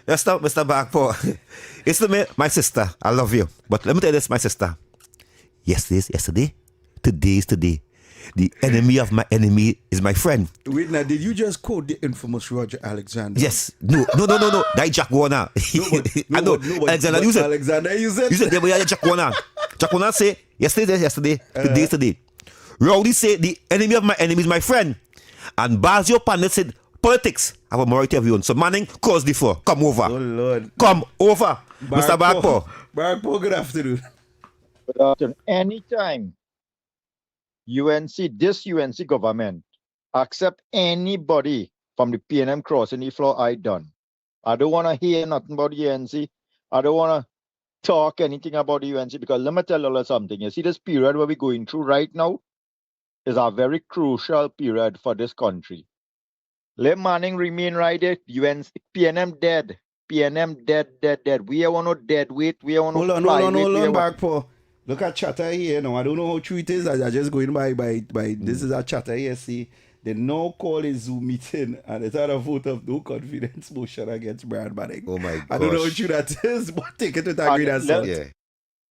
Let's stop, Mr. Bagpo. It's my sister. I love you. But let me tell you this, my sister. Yesterday is yesterday. Today is today. The enemy of my enemy is my friend. Wait, now, did you just quote the infamous Roger Alexander? Yes. No. That Jack Warner. I know. Alexander used it. Alexander used it. You said, yeah, Jack Warner. Jack Warner say, yesterday is yesterday. Today is today. Rowdy said, the enemy of my enemy is my friend. And Bazio Pandit said, politics have a morality of your own. So Manning, cause the floor. Come over. Oh, Lord. Come over. Mr. Bagpo. Bagpo, good afternoon. Good afternoon. Anytime this UNC government accept anybody from the PNM crossing the floor, I done. I don't want to hear nothing about the UNC. I don't want to talk anything about the UNC because let me tell you something. You see, this period where we're going through right now is a very crucial period for this country. Let Manning remain right there. UNC, PNM dead. PNM dead. We are one of dead weight. We are one of Hold flyweight. on, back, Paul. Look at chatter here now. I don't know how true it is. I just going by this is a chatter here. See, they now call a Zoom meeting and it's had a vote of no confidence motion against Brian Manning. Oh my gosh. I don't know how true that is, but take it with a grain of salt. Yeah.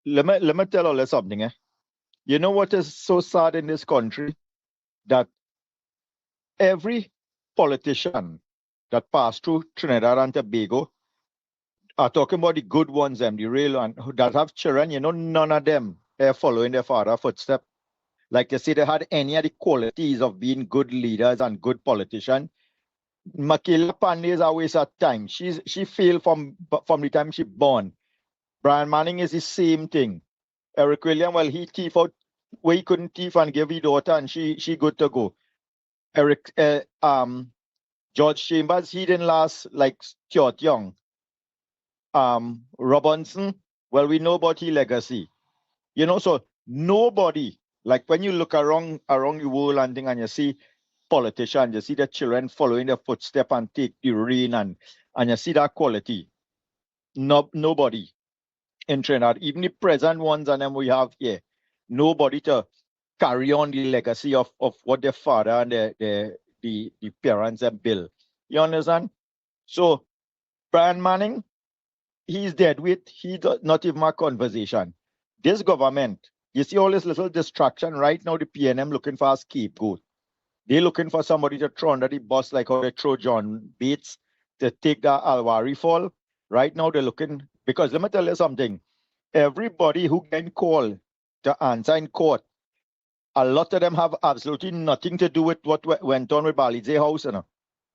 Let me tell you something. You know what is so sad in this country? That every politician that passed through Trinidad and Tobago are talking about the good ones and the real ones that have children. You know, none of them are following their father's footsteps. Like they say, they had any of the qualities of being good leaders and good politicians. Makila Pandey is a waste of time. She failed from the time she born. Brian Manning is the same thing. Eric William, well, he thief out where he couldn't thief and give his daughter, and she good to go. George Chambers, he didn't last like Stuart Young. Robinson, well, we know about his legacy. You know, so nobody, like when you look around the world and thing and you see politicians, you see the children following their footsteps and take the reign and you see that quality. Nobody in Trinidad, even the present ones and them we have here, nobody to carry on the legacy of what their father and the parents have built. You understand? So Brian Manning, he's dead weight. He does not even a conversation. This government, you see all this little distraction right now, the PNM looking for a scapegoat. They're looking for somebody to throw under the bus like how they throw John Bates to take the Alwari fall. Right now they're looking, because let me tell you something. Everybody who can call to answer in court, a lot of them have absolutely nothing to do with what went on with Balize House. You know?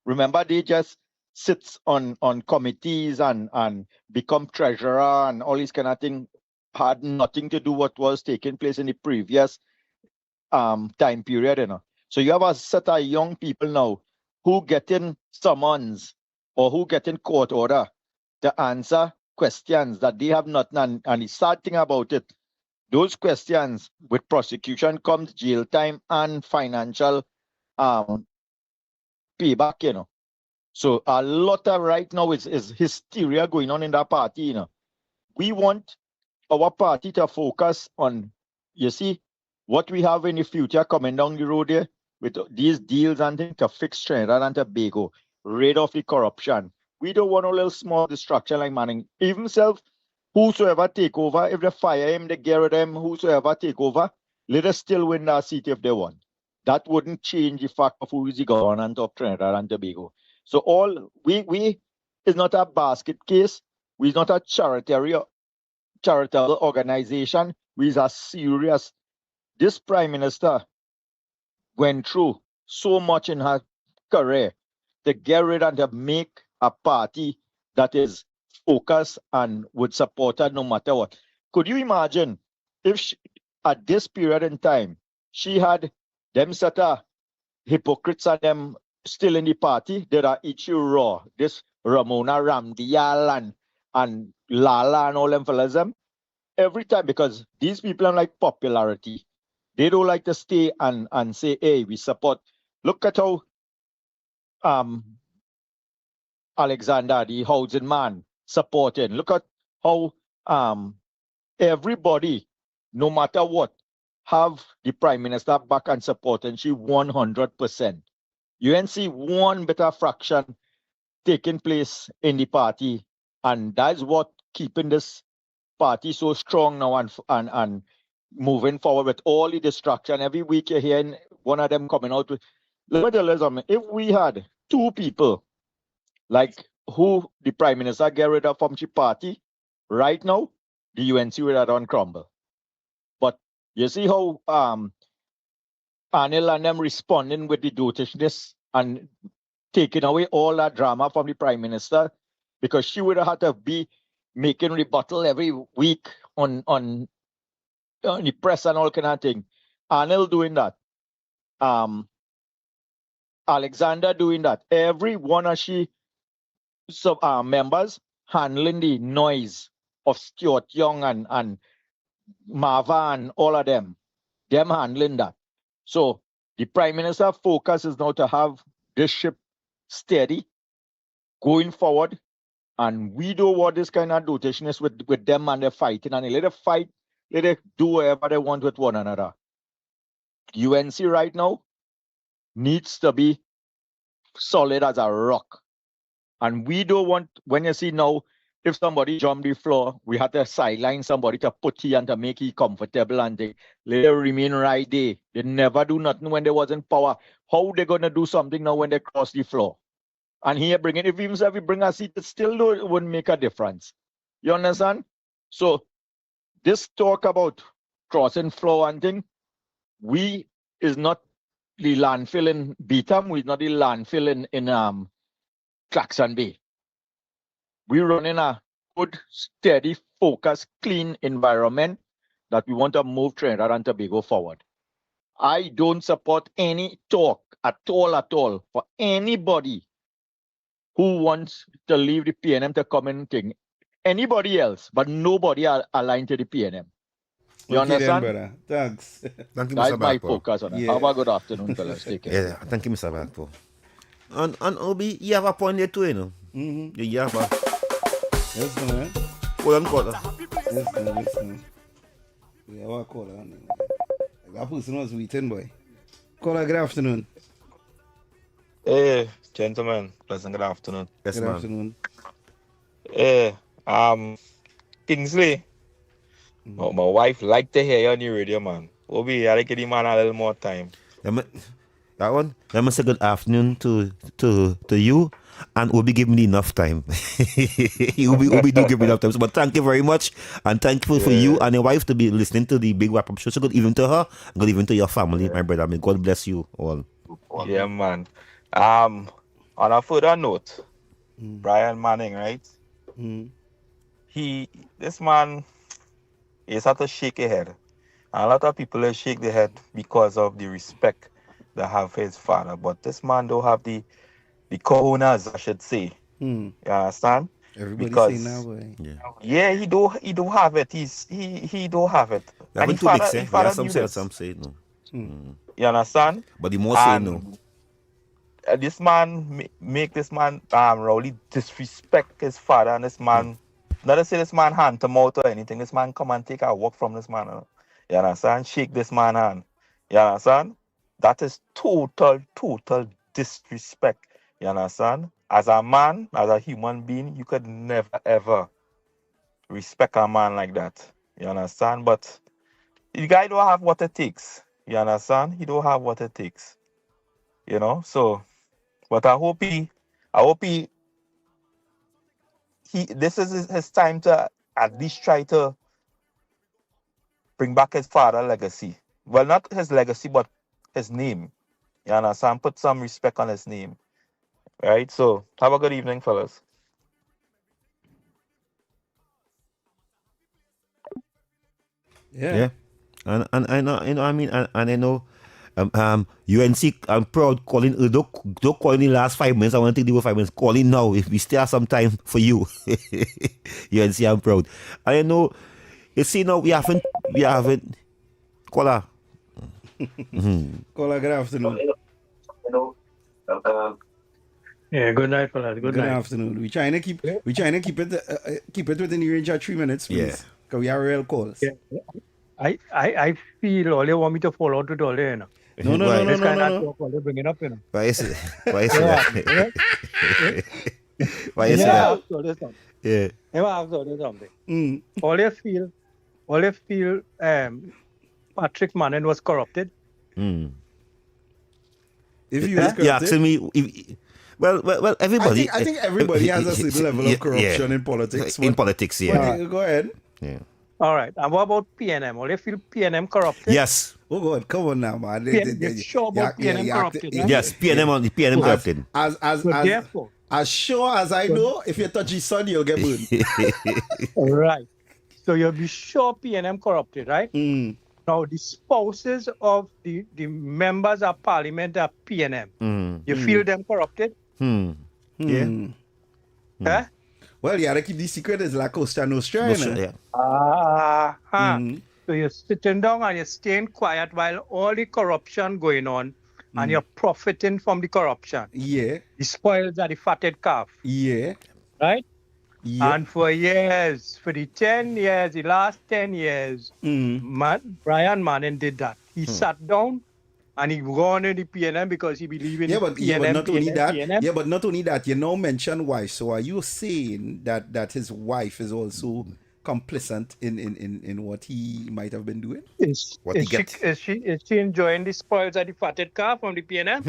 Remember, they just sit on committees and become treasurer and all these kind of thing. Had nothing to do what was taking place in the previous time period. You know? So you have a set of young people now who getting summons or who getting court order to answer questions that they have not done. And the sad thing about it, those questions with prosecution comes jail time and financial payback, you know. So a lot of right now is hysteria going on in that party, you know. We want our party to focus on, you see, what we have in the future coming down the road here with these deals and things to fix Trinidad and Tobago, rid of the corruption. We don't want a little small distraction like Manning. Even self, whosoever take over, if they fire him, they get rid of him, whosoever take over, let us still win that seat if they want. That wouldn't change the fact of who is the government of Trinidad and Tobago. So all we is not a basket case. We're not a charitable organization. We are serious. This prime minister went through so much in her career to get rid and to make a party that is focused and would support her no matter what. Could you imagine if she, at this period in time, she had them set of hypocrites and them still in the party? There are Ichi Raw, this Ramona Ramdial and Lala and all them fellas them. Every time, because these people are like popularity. They don't like to stay and say, hey, we support. Look at how Alexander, the housing man, supporting. Look at how everybody, no matter what, have the prime minister back and supporting. She 100%. You ain't see one bit of fraction taking place in the party, and that's what keeping this party so strong now and moving forward with all the distraction. Every week you're hearing one of them coming out with. Let me tell you something. If we had two people like who the prime minister get rid of from the party, right now, the UNC would have done crumble. But you see how Anil and them responding with the dotishness and taking away all that drama from the prime minister, because she would have had to be making rebuttal every week on the press and all kind of thing. Anil doing that. Alexander doing that. Every one of she members handling the noise of Stuart Young and Marva and all of them handling that. So the Prime Minister's focus is now to have this ship steady going forward. And we don't want this kind of notationist with them and they're fighting. And they let them fight, let them do whatever they want with one another. UNC right now needs to be solid as a rock. And we don't want, when you see now, if somebody jump the floor, we have to sideline somebody to put he and to make he comfortable and they let them remain right there. They never do nothing when they was in power. How they gonna do something now when they cross the floor? And here bringing, if even if we bring a seat, it still wouldn't make a difference. You understand? So this talk about crossing floor and thing, we is not the landfill in Beetham, we not the landfill in Claxon Bay. We're running a good, steady, focused, clean environment that we want to move Trinidad and Tobago forward. I don't support any talk at all for anybody who wants to leave the PNM to come and thing. Anybody else, but nobody aligned to the PNM. You Okay understand? then, brother. Thanks. Thank you, That's Mr. my Bakpo. focus on it. Yeah. Have a good afternoon, fellas. Take care. Yeah, thank you, Mr. Bakpo. And Obi, you have a point there too, you know. Mm-hmm. You have a... Yes, man. Hold on, caller. Yes, man. We have a caller. That person was waiting, boy. Caller, good afternoon. Hey, gentlemen, pleasant good afternoon. Yes, Good man. afternoon. Hey, Kingsley, my wife like to hear you on the radio, man. Obi, I like give the man a little more time. That one. Let me say good afternoon to you, and Obi give me enough time. Obi do give me enough time. But thank you very much, and thank you for you and your wife to be listening to the Big Wrap Up Show. So good evening to her, good evening to your family, my brother. May God bless you all. Yeah, man. On a further note, Brian Manning, right? This man is had to shake his head. And a lot of people shake their head because of the respect they have for his father. But this man don't have the cojones, I should say. You understand? Everybody because say now, boy. yeah, he don't have it. He don't have it. There And are his two big father, say. his There are father some knew say, this. some say no. You understand? But the more say no. This man make this man really disrespect his father, and this man not to say this man hand to mouth or anything. This man come and take a walk from this man. You understand? Shake this man hand. You understand? That is total disrespect. You understand? As a man, as a human being, you could never ever respect a man like that. You understand? But the guy don't have what it takes. You understand? He don't have what it takes. You know? So, but I hope he this is his time to at least try to bring back his father legacy. Well, not his legacy, but his name. You understand? Put some respect on his name. Right? So have a good evening, fellas. Yeah. And I know, I mean, and I know, UNC, I'm proud calling, don't call in the last 5 minutes. I want to take the 5 minutes. Call in now if we still have some time for you. UNC, I'm proud. I know, you see now, we haven't, caller. Caller, good afternoon. Yeah, good night, fellas. Good night. Afternoon. We trying to keep it within the range of 3 minutes, please. Yeah. Because we have real calls. Yeah. I feel all they want me to fall out with all they, you know. No. This kind of talk, all they bring it up, you know. Why is it? Why is it? Why is it? Yeah. Let me ask you something. All they feel Patrick Manning was corrupted. If you was corrupted, you're asking me, well, everybody. I think everybody has a certain level of corruption in politics. In politics, yeah. Go ahead. Yeah. All right. And what about PNM? All they feel PNM corrupted? Yes. Oh God, come on now, man. You're sure about PNM corrupted? Right? Yes, PNM corrupted. As sure as I know, if you touch his son, you'll get burned. Right. So you'll be sure PNM corrupted, right? Now, the spouses of the members of parliament are PNM. You feel them corrupted? Yeah. Huh? Well, you gotta keep the secret as La Costa Nostra. Yeah. So you're sitting down and you're staying quiet while all the corruption going on, and you're profiting from the corruption. Yeah. The spoils are the fatted calf. Yeah. Right? Yeah. And for years, for the 10 years, the last 10 years, Brian Manning did that. He sat down and he gone in the PNM because he believed in but PNM, not only that. PNM. Yeah, but not only that. You now mention wife. So are you saying that his wife is also complicit in what he might have been doing? Is she enjoying the spoils of the fatted calf from the PNM?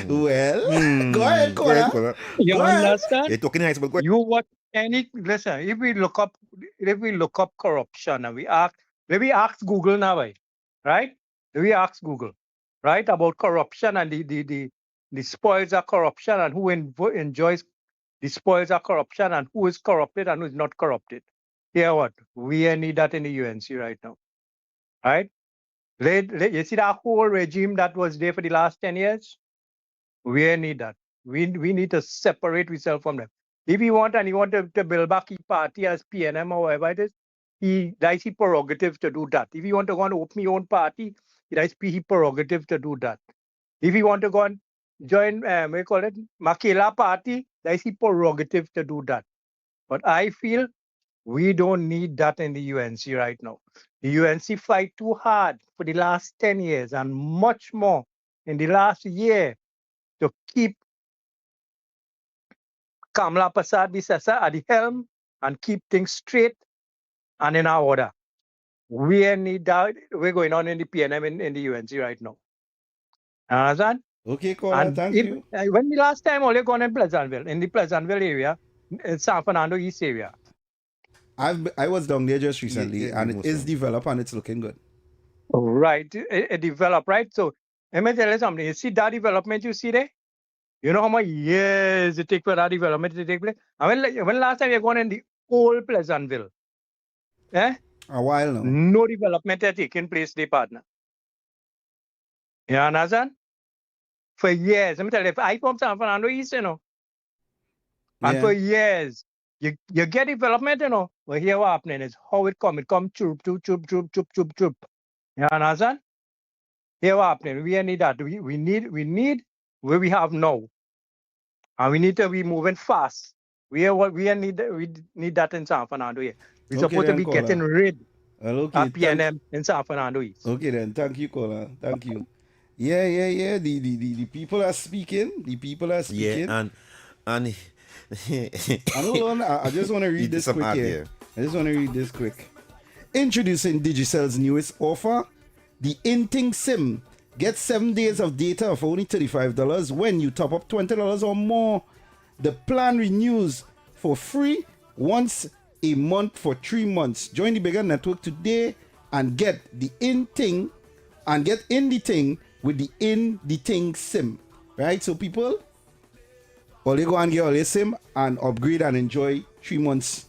Well, go ahead, Cora. You Go ahead. understand? You're talking nice, but You watch listen, if we look up corruption and we ask Google now, right? We ask Google, right, about corruption and the spoils of corruption and who enjoys the spoils of corruption and who is corrupted and who is not corrupted. Hear what? We need that in the UNC right now. Right? You see that whole regime that was there for the last 10 years? We need that. We need to separate ourselves from them. If you want to build back his party as PNM or whatever it is, that's his prerogative to do that. If you want to go and open your own party, that's his prerogative to do that. If you want to go and join, Makela party, that's his prerogative to do that. But I feel we don't need that in the UNC right now. The UNC fight too hard for the last 10 years and much more in the last year to keep Kamala Prasad Bisesa at the helm and keep things straight and in our order. We need that. We're going on in the PNM in the UNC right now. Understand? Okay, Cora, thank you. When the last time only gone in the Pleasantville area, in San Fernando East area. I was down there just recently, and it is developed and it's looking good. Right, it developed, right? So let me tell you something. You see that development you see there? You know how much years it takes for that development to take place? And when last time you gone in the old Pleasantville? A while now. No development had taken place there, partner. You understand? For years. Let me tell you, I from San Fernando East, and for years, you get development, but here what happening is how it come. It come choop. You understand? Here what happening. We need that. We need where we have now. And we need to be moving fast. We need that in San Fernando here. We're supposed to be getting rid of PNM in San Fernando East. Okay then, thank you, Kola. Thank you. Yeah. The people are speaking. Yeah, and hold on, I just want to read this quick here. Introducing Digicel's newest offer, the Inting SIM. Get 7 days of data for only $35 when you top up $20 or more. The plan renews for free once a month for 3 months. Join the bigger network today and get the Inting and get in the thing with the In the Thing SIM. Right? So people, all they go and get all their SIM and upgrade and enjoy 3 months,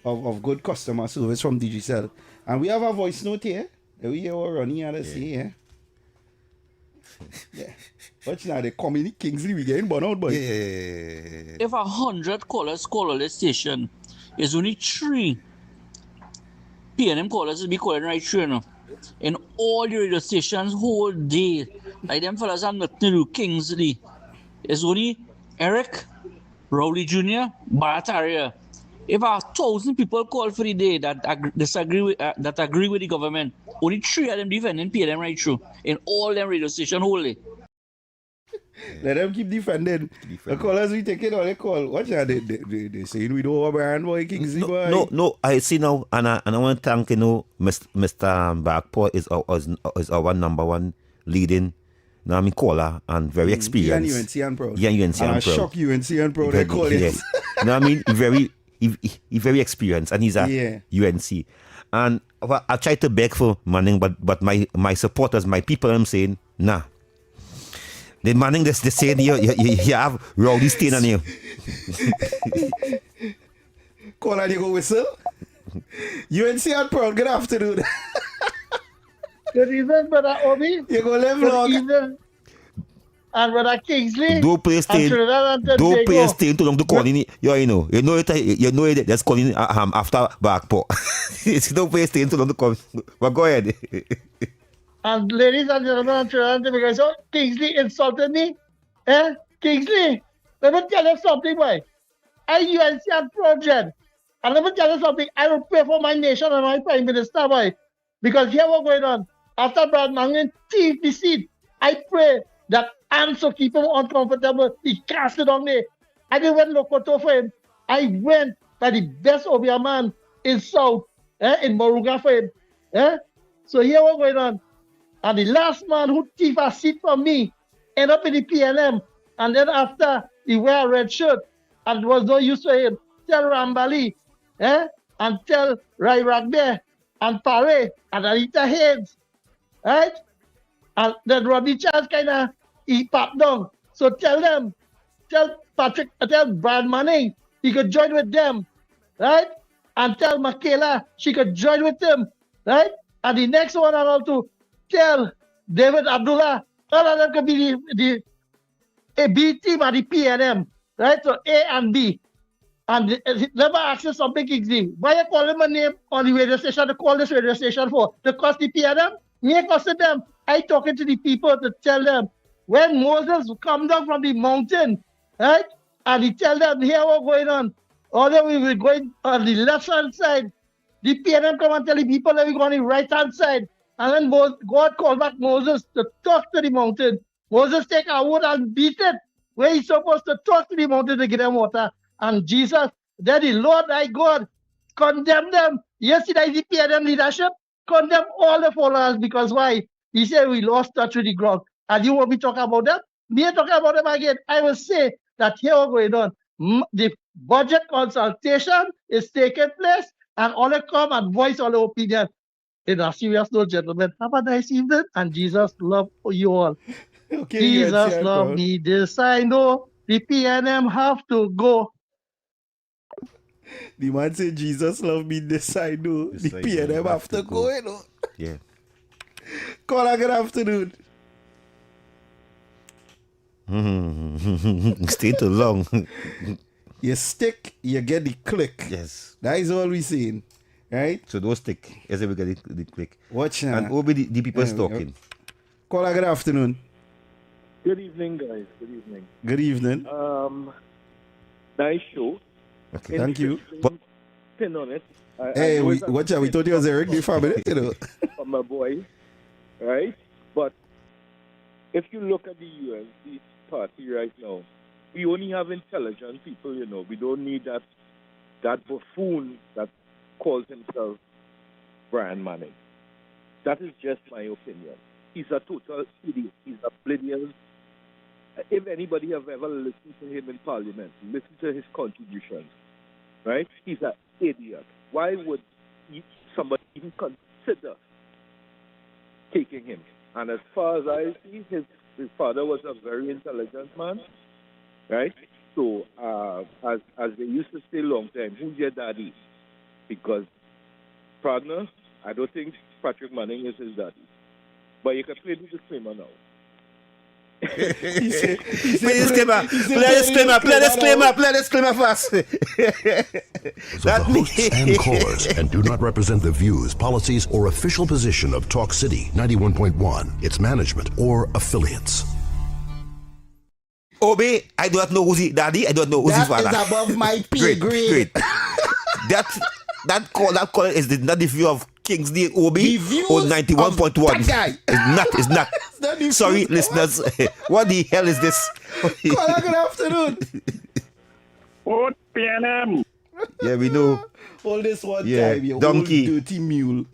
of good customer service from Digicel. And we have a voice note here. We hear what Ronnie had to say here. Yeah. But now the community Kingsley we getting burn out, boy. If 100 callers call on the station, it's only 3 PNM callers will be calling right through, In all the radio stations whole day, like them fellas have nothing to do, Kingsley. It's only Eric, Rowley Jr., Barataria. If 1,000 people call for the day that agree with the government, only 3 of them defending PNM right through in all them radio stations wholly. Let them keep defending. The callers we take it all they call. Watch that they saying we don't have Brian boy Kingsley boy. No, I see now, and I want to thank Mr. Bagpaw is our number one leading. Caller and very experienced. Yeah, UNC and proud. Yeah, UNC and proud. Shock UNC and proud. They call it. He's very experienced, and he's at UNC. And I try to beg for Manning, but my supporters, my people, I'm saying, nah. The Manning, they saying you have Rowdy stain on you. Call and you go whistle. UNC and proud. Good afternoon. The reason for that, Obi, you go live long. and Brother Kingsley Don't play and stay. Trinidad and Don't play Tobago. stay too long to call in. You know it. That's calling after backport. Don't play stay too long to call. But go ahead. And ladies and gentlemen and Trinidad and Tobago, so Kingsley insulted me. Kingsley, let me tell you something, boy. I UNC project. And let me tell you something. I will pray for my nation and my prime minister, boy. Because here what's going on. After Brad Mangan thief the seat, I pray that answer keep him uncomfortable. He cast it on there. I didn't went look for him. I went by the best Obia man in South, in Moruga for him. So here what's going on. And the last man who thief a seat from me end up in the PNM. And then after he wear a red shirt and was no use for him. Tell Rambali, and tell Rai Ragbe and Pare and Anita Haynes, right? And then Rodney Charles kind of he popped down. So tell Patrick, tell Brad Manning he could join with them, right? And tell Michaela she could join with them, right? And the next one and all to tell David Abdullah, all of them could be the A B team and the PNM, right? So A and B. And never ask you something, Kingsley. Why you call him a name on the radio station to call this radio station for? To cost the PNM? Me costing them. I talking to the people to tell them when Moses come down from the mountain, right? And he tell them here what's going on. Although we were going on the left hand side, the PNM come and tell the people that we go on the right hand side. And then God called back Moses to talk to the mountain. Moses take a wood and beat it where he's supposed to talk to the mountain to get them water. And Jesus, then the Lord thy God, condemn them. Yes, it is the PNM leadership, condemn all the followers because why? He said we lost touch with the ground. And you want me talk about that? Me talking about them again. I will say that here what's going on. The budget consultation is taking place and all they come and voice all the opinion. In a serious note, gentlemen, have a nice evening and Jesus love you all. Okay, Jesus love me, this I know. The PNM have to go. The man say Jesus love me, this I know. The PNM have to go, you know. Yeah. Caller, good afternoon. Stay too long. You stick, you get the click. Yes. That is all we saying. Right? So don't stick. Yes, we get the click. Watch now. And Obi, the people's talking. Caller, good afternoon. Good evening, guys. Good evening. Good evening. Nice show. Okay. Thank you. Pin on it. Hey, watch out. We thought you was a rugby family, you know. From my boy, right? But if you look at the UNC party right now, we only have intelligent people, you know. We don't need that buffoon that calls himself Brian Manning. That is just my opinion. He's a total idiot. He's oblivious. If anybody have ever listened to him in Parliament, listen to his contributions, right? He's an idiot. Why would somebody even consider taking him? And as far as I see, his father was a very intelligent man, right? So, as they used to say long time, who's your daddy? Because, partner, I don't think Patrick Manning is his daddy. But you can play the disclaimer now. Play disclaimer fast. The hosts and callers and do not represent the views, policies, or official position of Talk City 91.1, its management, or affiliates. Obi, I do not know who's his daddy. I don't know who's his father. That is above my pay grade. That call is not the view of Kingsley Obi or 91.1. It's not. Sorry, listeners. What the hell is this? Caller, good afternoon. What PNM? Yeah, we know. All this one time, you donkey. Old dirty mule.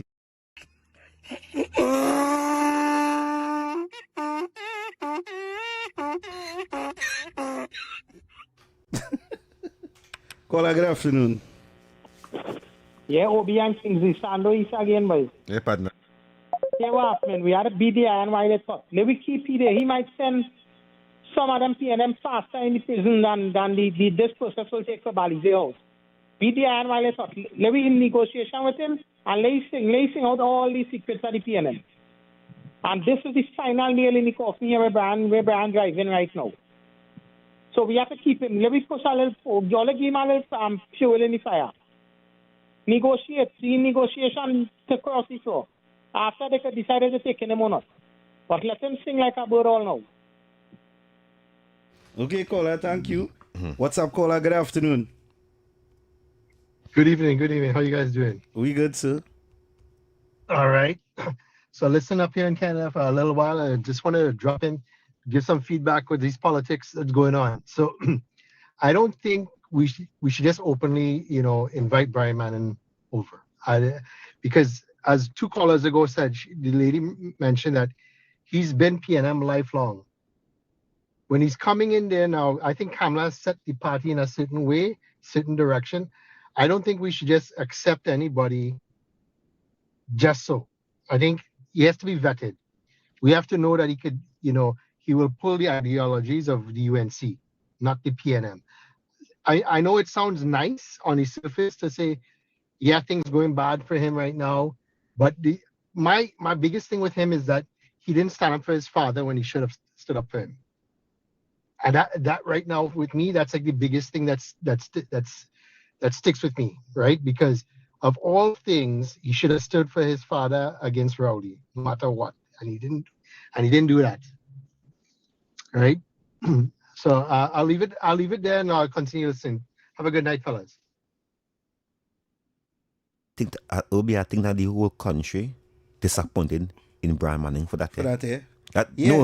Caller, good afternoon. Yeah, Obi and Kingsley, Sando is again, boys. Yeah, partner. Yeah, what happened? We had a BDI and why they thought. Let me keep it there. He might send some of them PNM faster in the prison than this process will take for Balize House. BDI and why they thought. Let me in negotiation with him and let him sing out all the secrets of the PNM. And this is the final nail in the coffin here where Brian driving right now. So we have to keep him. Let me push a little, y'all give him a little fuel in the fire. Negotiate. See negotiation to cross the floor. After they could decide to take him or not. But let him sing like a bird all now. Okay, caller, thank you. What's up, caller? Good afternoon. Good evening. How you guys doing? We good, sir. All right. So listen up here in Canada for a little while. I just want to drop in, give some feedback with these politics that's going on. So I don't think we should just openly, invite Brian Manning over. Because as two callers ago said, the lady mentioned that he's been PNM lifelong. When he's coming in there now, I think Kamala set the party in a certain way, certain direction. I don't think we should just accept anybody just so. I think he has to be vetted. We have to know that he could, he will pull the ideologies of the UNC, not the PNM. I know it sounds nice on the surface to say, yeah, things going bad for him right now. But my biggest thing with him is that he didn't stand up for his father when he should have stood up for him. And that right now with me, that's like the biggest thing that sticks with me, right? Because of all things, he should have stood for his father against Rowdy, no matter what, and he didn't do that, right? So I'll leave it there, and I'll continue listening. Have a good night, fellas. I think that the whole country disappointed in Brian Manning for that. For that, yeah.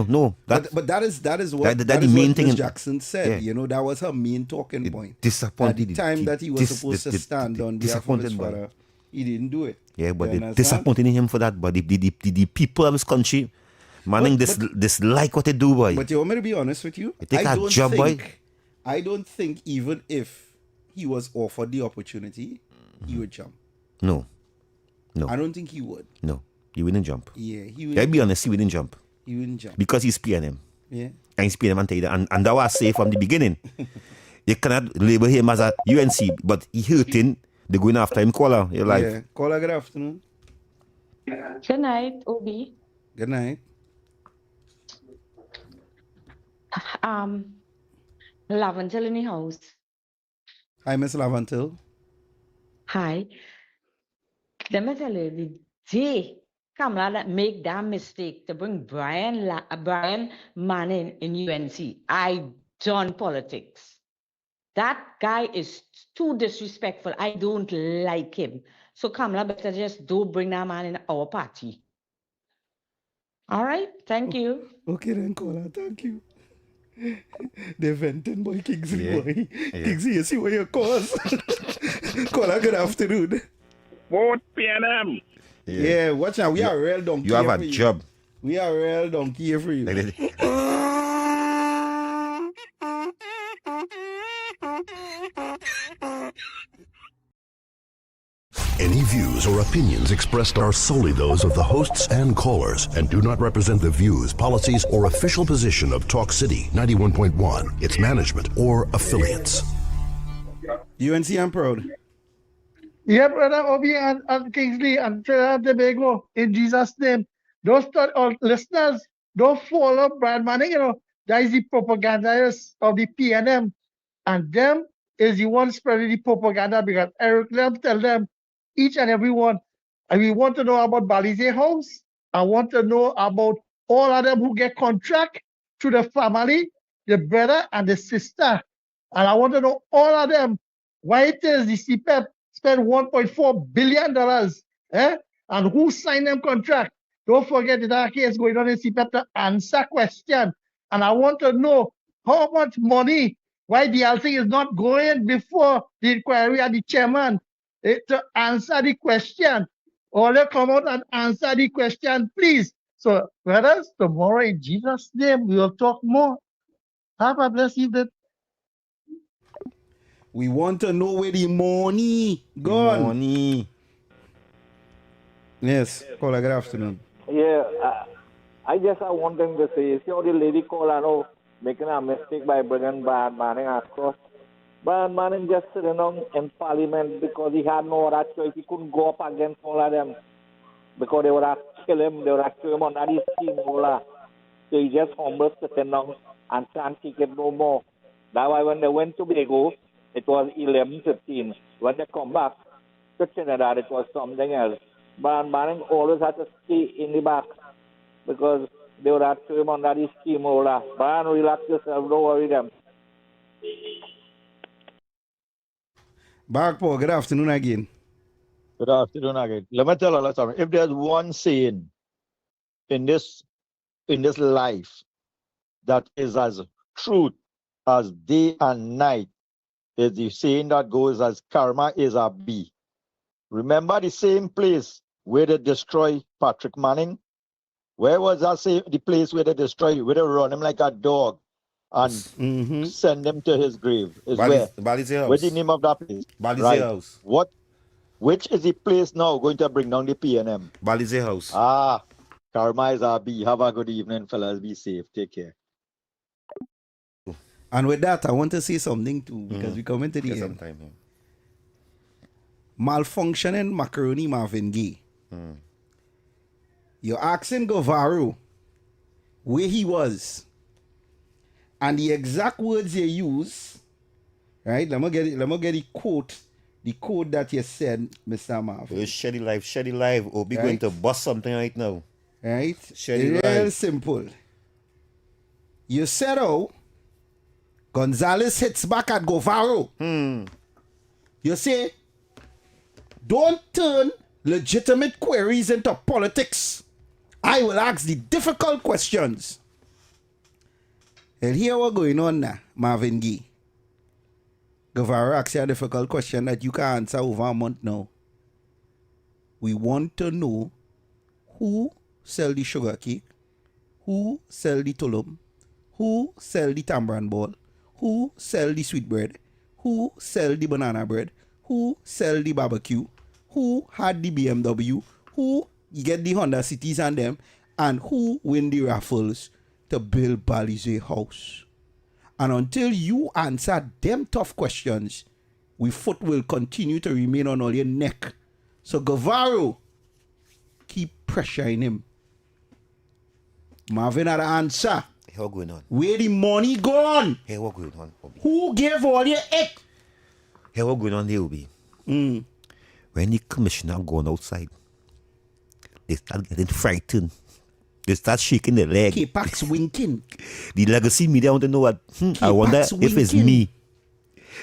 No. But that is what the main thing Ms. Jackson said. Yeah. That was her main talking point. Disappointed. At the time that he was supposed to stand on behalf of his father, he didn't do it. Yeah, but they disappointed in him for that. But the people of his country, Manning dislike what they do, boy. But you want me to be honest with you? I don't think even if he was offered the opportunity, he would jump. No. I don't think he would. No, he wouldn't jump. Yeah, he would. I'll be honest, he wouldn't jump. He wouldn't jump. Because he's PNM. Yeah. And he's PNM and that was I say from the beginning. You cannot label him as a UNC, but he hurting. They're going after him. Caller, you're live. Yeah. Caller, good afternoon. Good night, Obi. Good night. Laventil in the house. Hi, Miss Laventil. Hi. Let me tell you, the day Kamala that make that mistake to bring Brian Manning in UNC, I done politics. That guy is too disrespectful. I don't like him. So Kamala better just don't bring that man in our party. All right, thank you. Okay then, caller, thank you. They're venting, boy, Kingsley, boy. Yeah. Kingsley, you see what your cause? Caller, good afternoon. Vote PNM. Yeah, watch out. We are real donkey. You have a job. We are real donkey here for you. Any views or opinions expressed are solely those of the hosts and callers and do not represent the views, policies, or official position of Talk City 91.1, its management, or affiliates. UNC, I'm proud. Yeah, brother Obi and Kingsley and Trinidad and Tobago, in Jesus' name. Those listeners, don't follow Brad Manning, that is the propagandists of the PNM. And them is the one spreading the propaganda because Eric Lam tell them, each and every one, and we want to know about Balize House. I want to know about all of them who get contract to the family, the brother and the sister. And I want to know all of them why it is the CPEP spent $1.4 billion, and who signed them contract. Don't forget that case going on in CPEP to answer question. And I want to know how much money, why the LC is not going before the inquiry at the chairman to answer the question. All they come out and answer the question, please. So, brothers, tomorrow in Jesus' name, we will talk more. Have a blessed evening. We want to know where the money gone. Money. Yes, caller, good afternoon. Yeah, I just have one thing to say. See how the lady called, I know, making a mistake by bringing Brian Manning across. Brian Manning just sitting down in Parliament because he had no other choice. He couldn't go up against all of them. because they would have killed him, they would have thrown him under the steamroller. So he just humble sitting down and can't take it no more. That's why when they went to Tobago, it was 11:15. When they come back to Trinidad, it was something else. But Manning always had to stay in the back because they would have thrown him under the steamroller. Brian, relax yourself, don't worry them. Back, Paul, good afternoon again. Good afternoon again. Let me tell you something. If there's one saying in this life that is as truth as day and night, is the saying that goes as karma is a bee. Remember the same place where they destroy Patrick Manning? Where was that the place where they destroy, where they run him like a dog and send him to his grave? Is where? Balize House. What's the name of that place? Balize House. Which is the place now going to bring down the PNM? Balize House. Ah, karma is a bee. Have a good evening, fellas. Be safe. Take care. And with that, I want to say something too, because we come into the end. Malfunctioning macaroni Marvin Gaye. You're asking Guevara where he was, and the exact words you use, right? Let me get the quote that you said, Mr. Marvin. Shady live. Obi Right? going to bust something right now. Right? Shady Real live. simple. You said, oh, Gonzalez hits back at Guevara. You say, don't turn legitimate queries into politics. I will ask the difficult questions. And here what's going on now, Marvin Gaye. Guevara asks you a difficult question that you can answer over a month now. We want to know who sell the sugar cake, who sell the tulum, who sell the tamarind ball, who sell the sweet bread, who sell the banana bread, who sell the barbecue, who had the BMW, who get the Honda Cities and them, and who win the raffles to build Balize House. And until you answer them tough questions, we foot will continue to remain on all your neck. So Guevara, keep pressuring him. Marvin had an answer. Hey, what going on? Where the money gone? Hey, what going on, Obi? Who gave all your it? Hey, what going on there, Obi? When the commissioner going outside, they start getting frightened. They start shaking their leg. K-Pax winking. The legacy media want to know what. I wonder if it's me.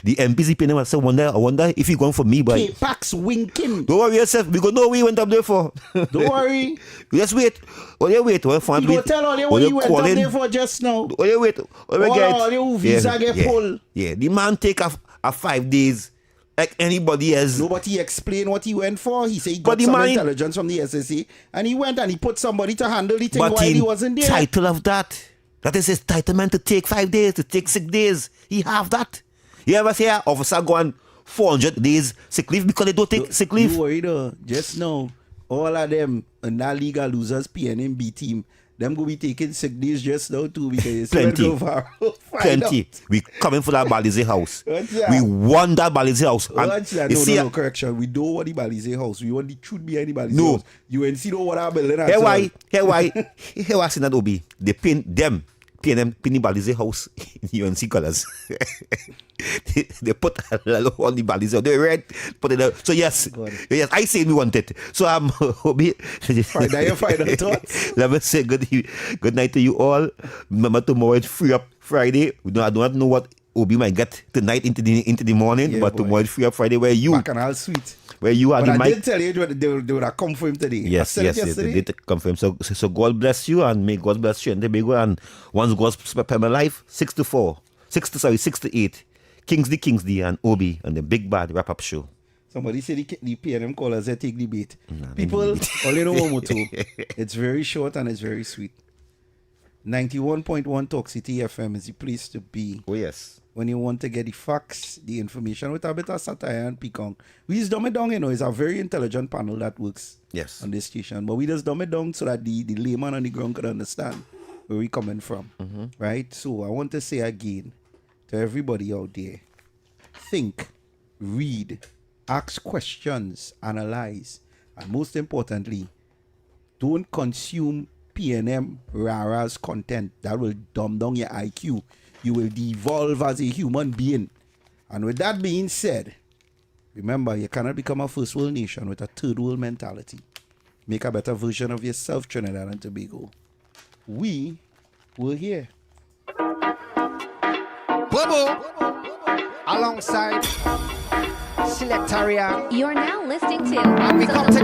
The MPs paying us. I wonder if he going for me, but K-Pax winking. Don't worry yourself. We go know what we went up there for. Don't worry. Just wait. All you wait. You go tell all you what you went up there for just now. All you wait. All you visa get pulled. Yeah. The man take a 5 days like anybody else. Nobody explained what he went for. He said he got some intelligence from the SSC, and he went and he put somebody to handle the thing while he wasn't there. Title of that is his entitlement to take 5 days, to take 6 days. He have that. You ever say officer go on 400 days sick leave because they don't take sick leave? You worry though. Just know all of them in that league are losers PNMB team. Them go be taking sick days just now too because Plenty. We coming for that Balize House. We want that Balize House. No, correction. We don't want the Balize House. We want the truth behind the Balize House. UNC don't want our building. Here why saying that Obi? They paint them. PNM Pini Balize House in UNC colors. they put a lot on the Balize. They red, put it out. So yes, I say we want it. So I'm Obi. Final thoughts. Let me say good night to you all. Remember tomorrow it's free up Friday. I don't know what Obi might get tonight into the morning, but tomorrow it's free up Friday where you Bacchanal Suite. Where you are but the I mic. did tell you they would have come for him today. Yes, they did come for him. So God bless you and may God bless you and Tobago. And once God's spare my life, 6 to 8. Kingsley and Obi and the Big Bad Wrap-Up Show. Somebody said the PNM callers they take the bait. People, all you know what to. It's very short and it's very sweet. 91.1 Talk City FM is the place to be. Oh yes. When you want to get the facts, the information with a bit of satire and peacock. We just dumb it down, it's a very intelligent panel that works on this station. But we just dumb it down so that the layman on the ground could understand where we coming from. Right? So I want to say again to everybody out there, think, read, ask questions, analyze, and most importantly, Don't consume PNM Rara's content. That will dumb down your IQ. You will devolve as a human being. And with that being said, remember, you cannot become a first world nation with a third world mentality. Make a better version of yourself, Trinidad and Tobago. We were here. Bobo, alongside Selectaria. You're now listening to And we come together.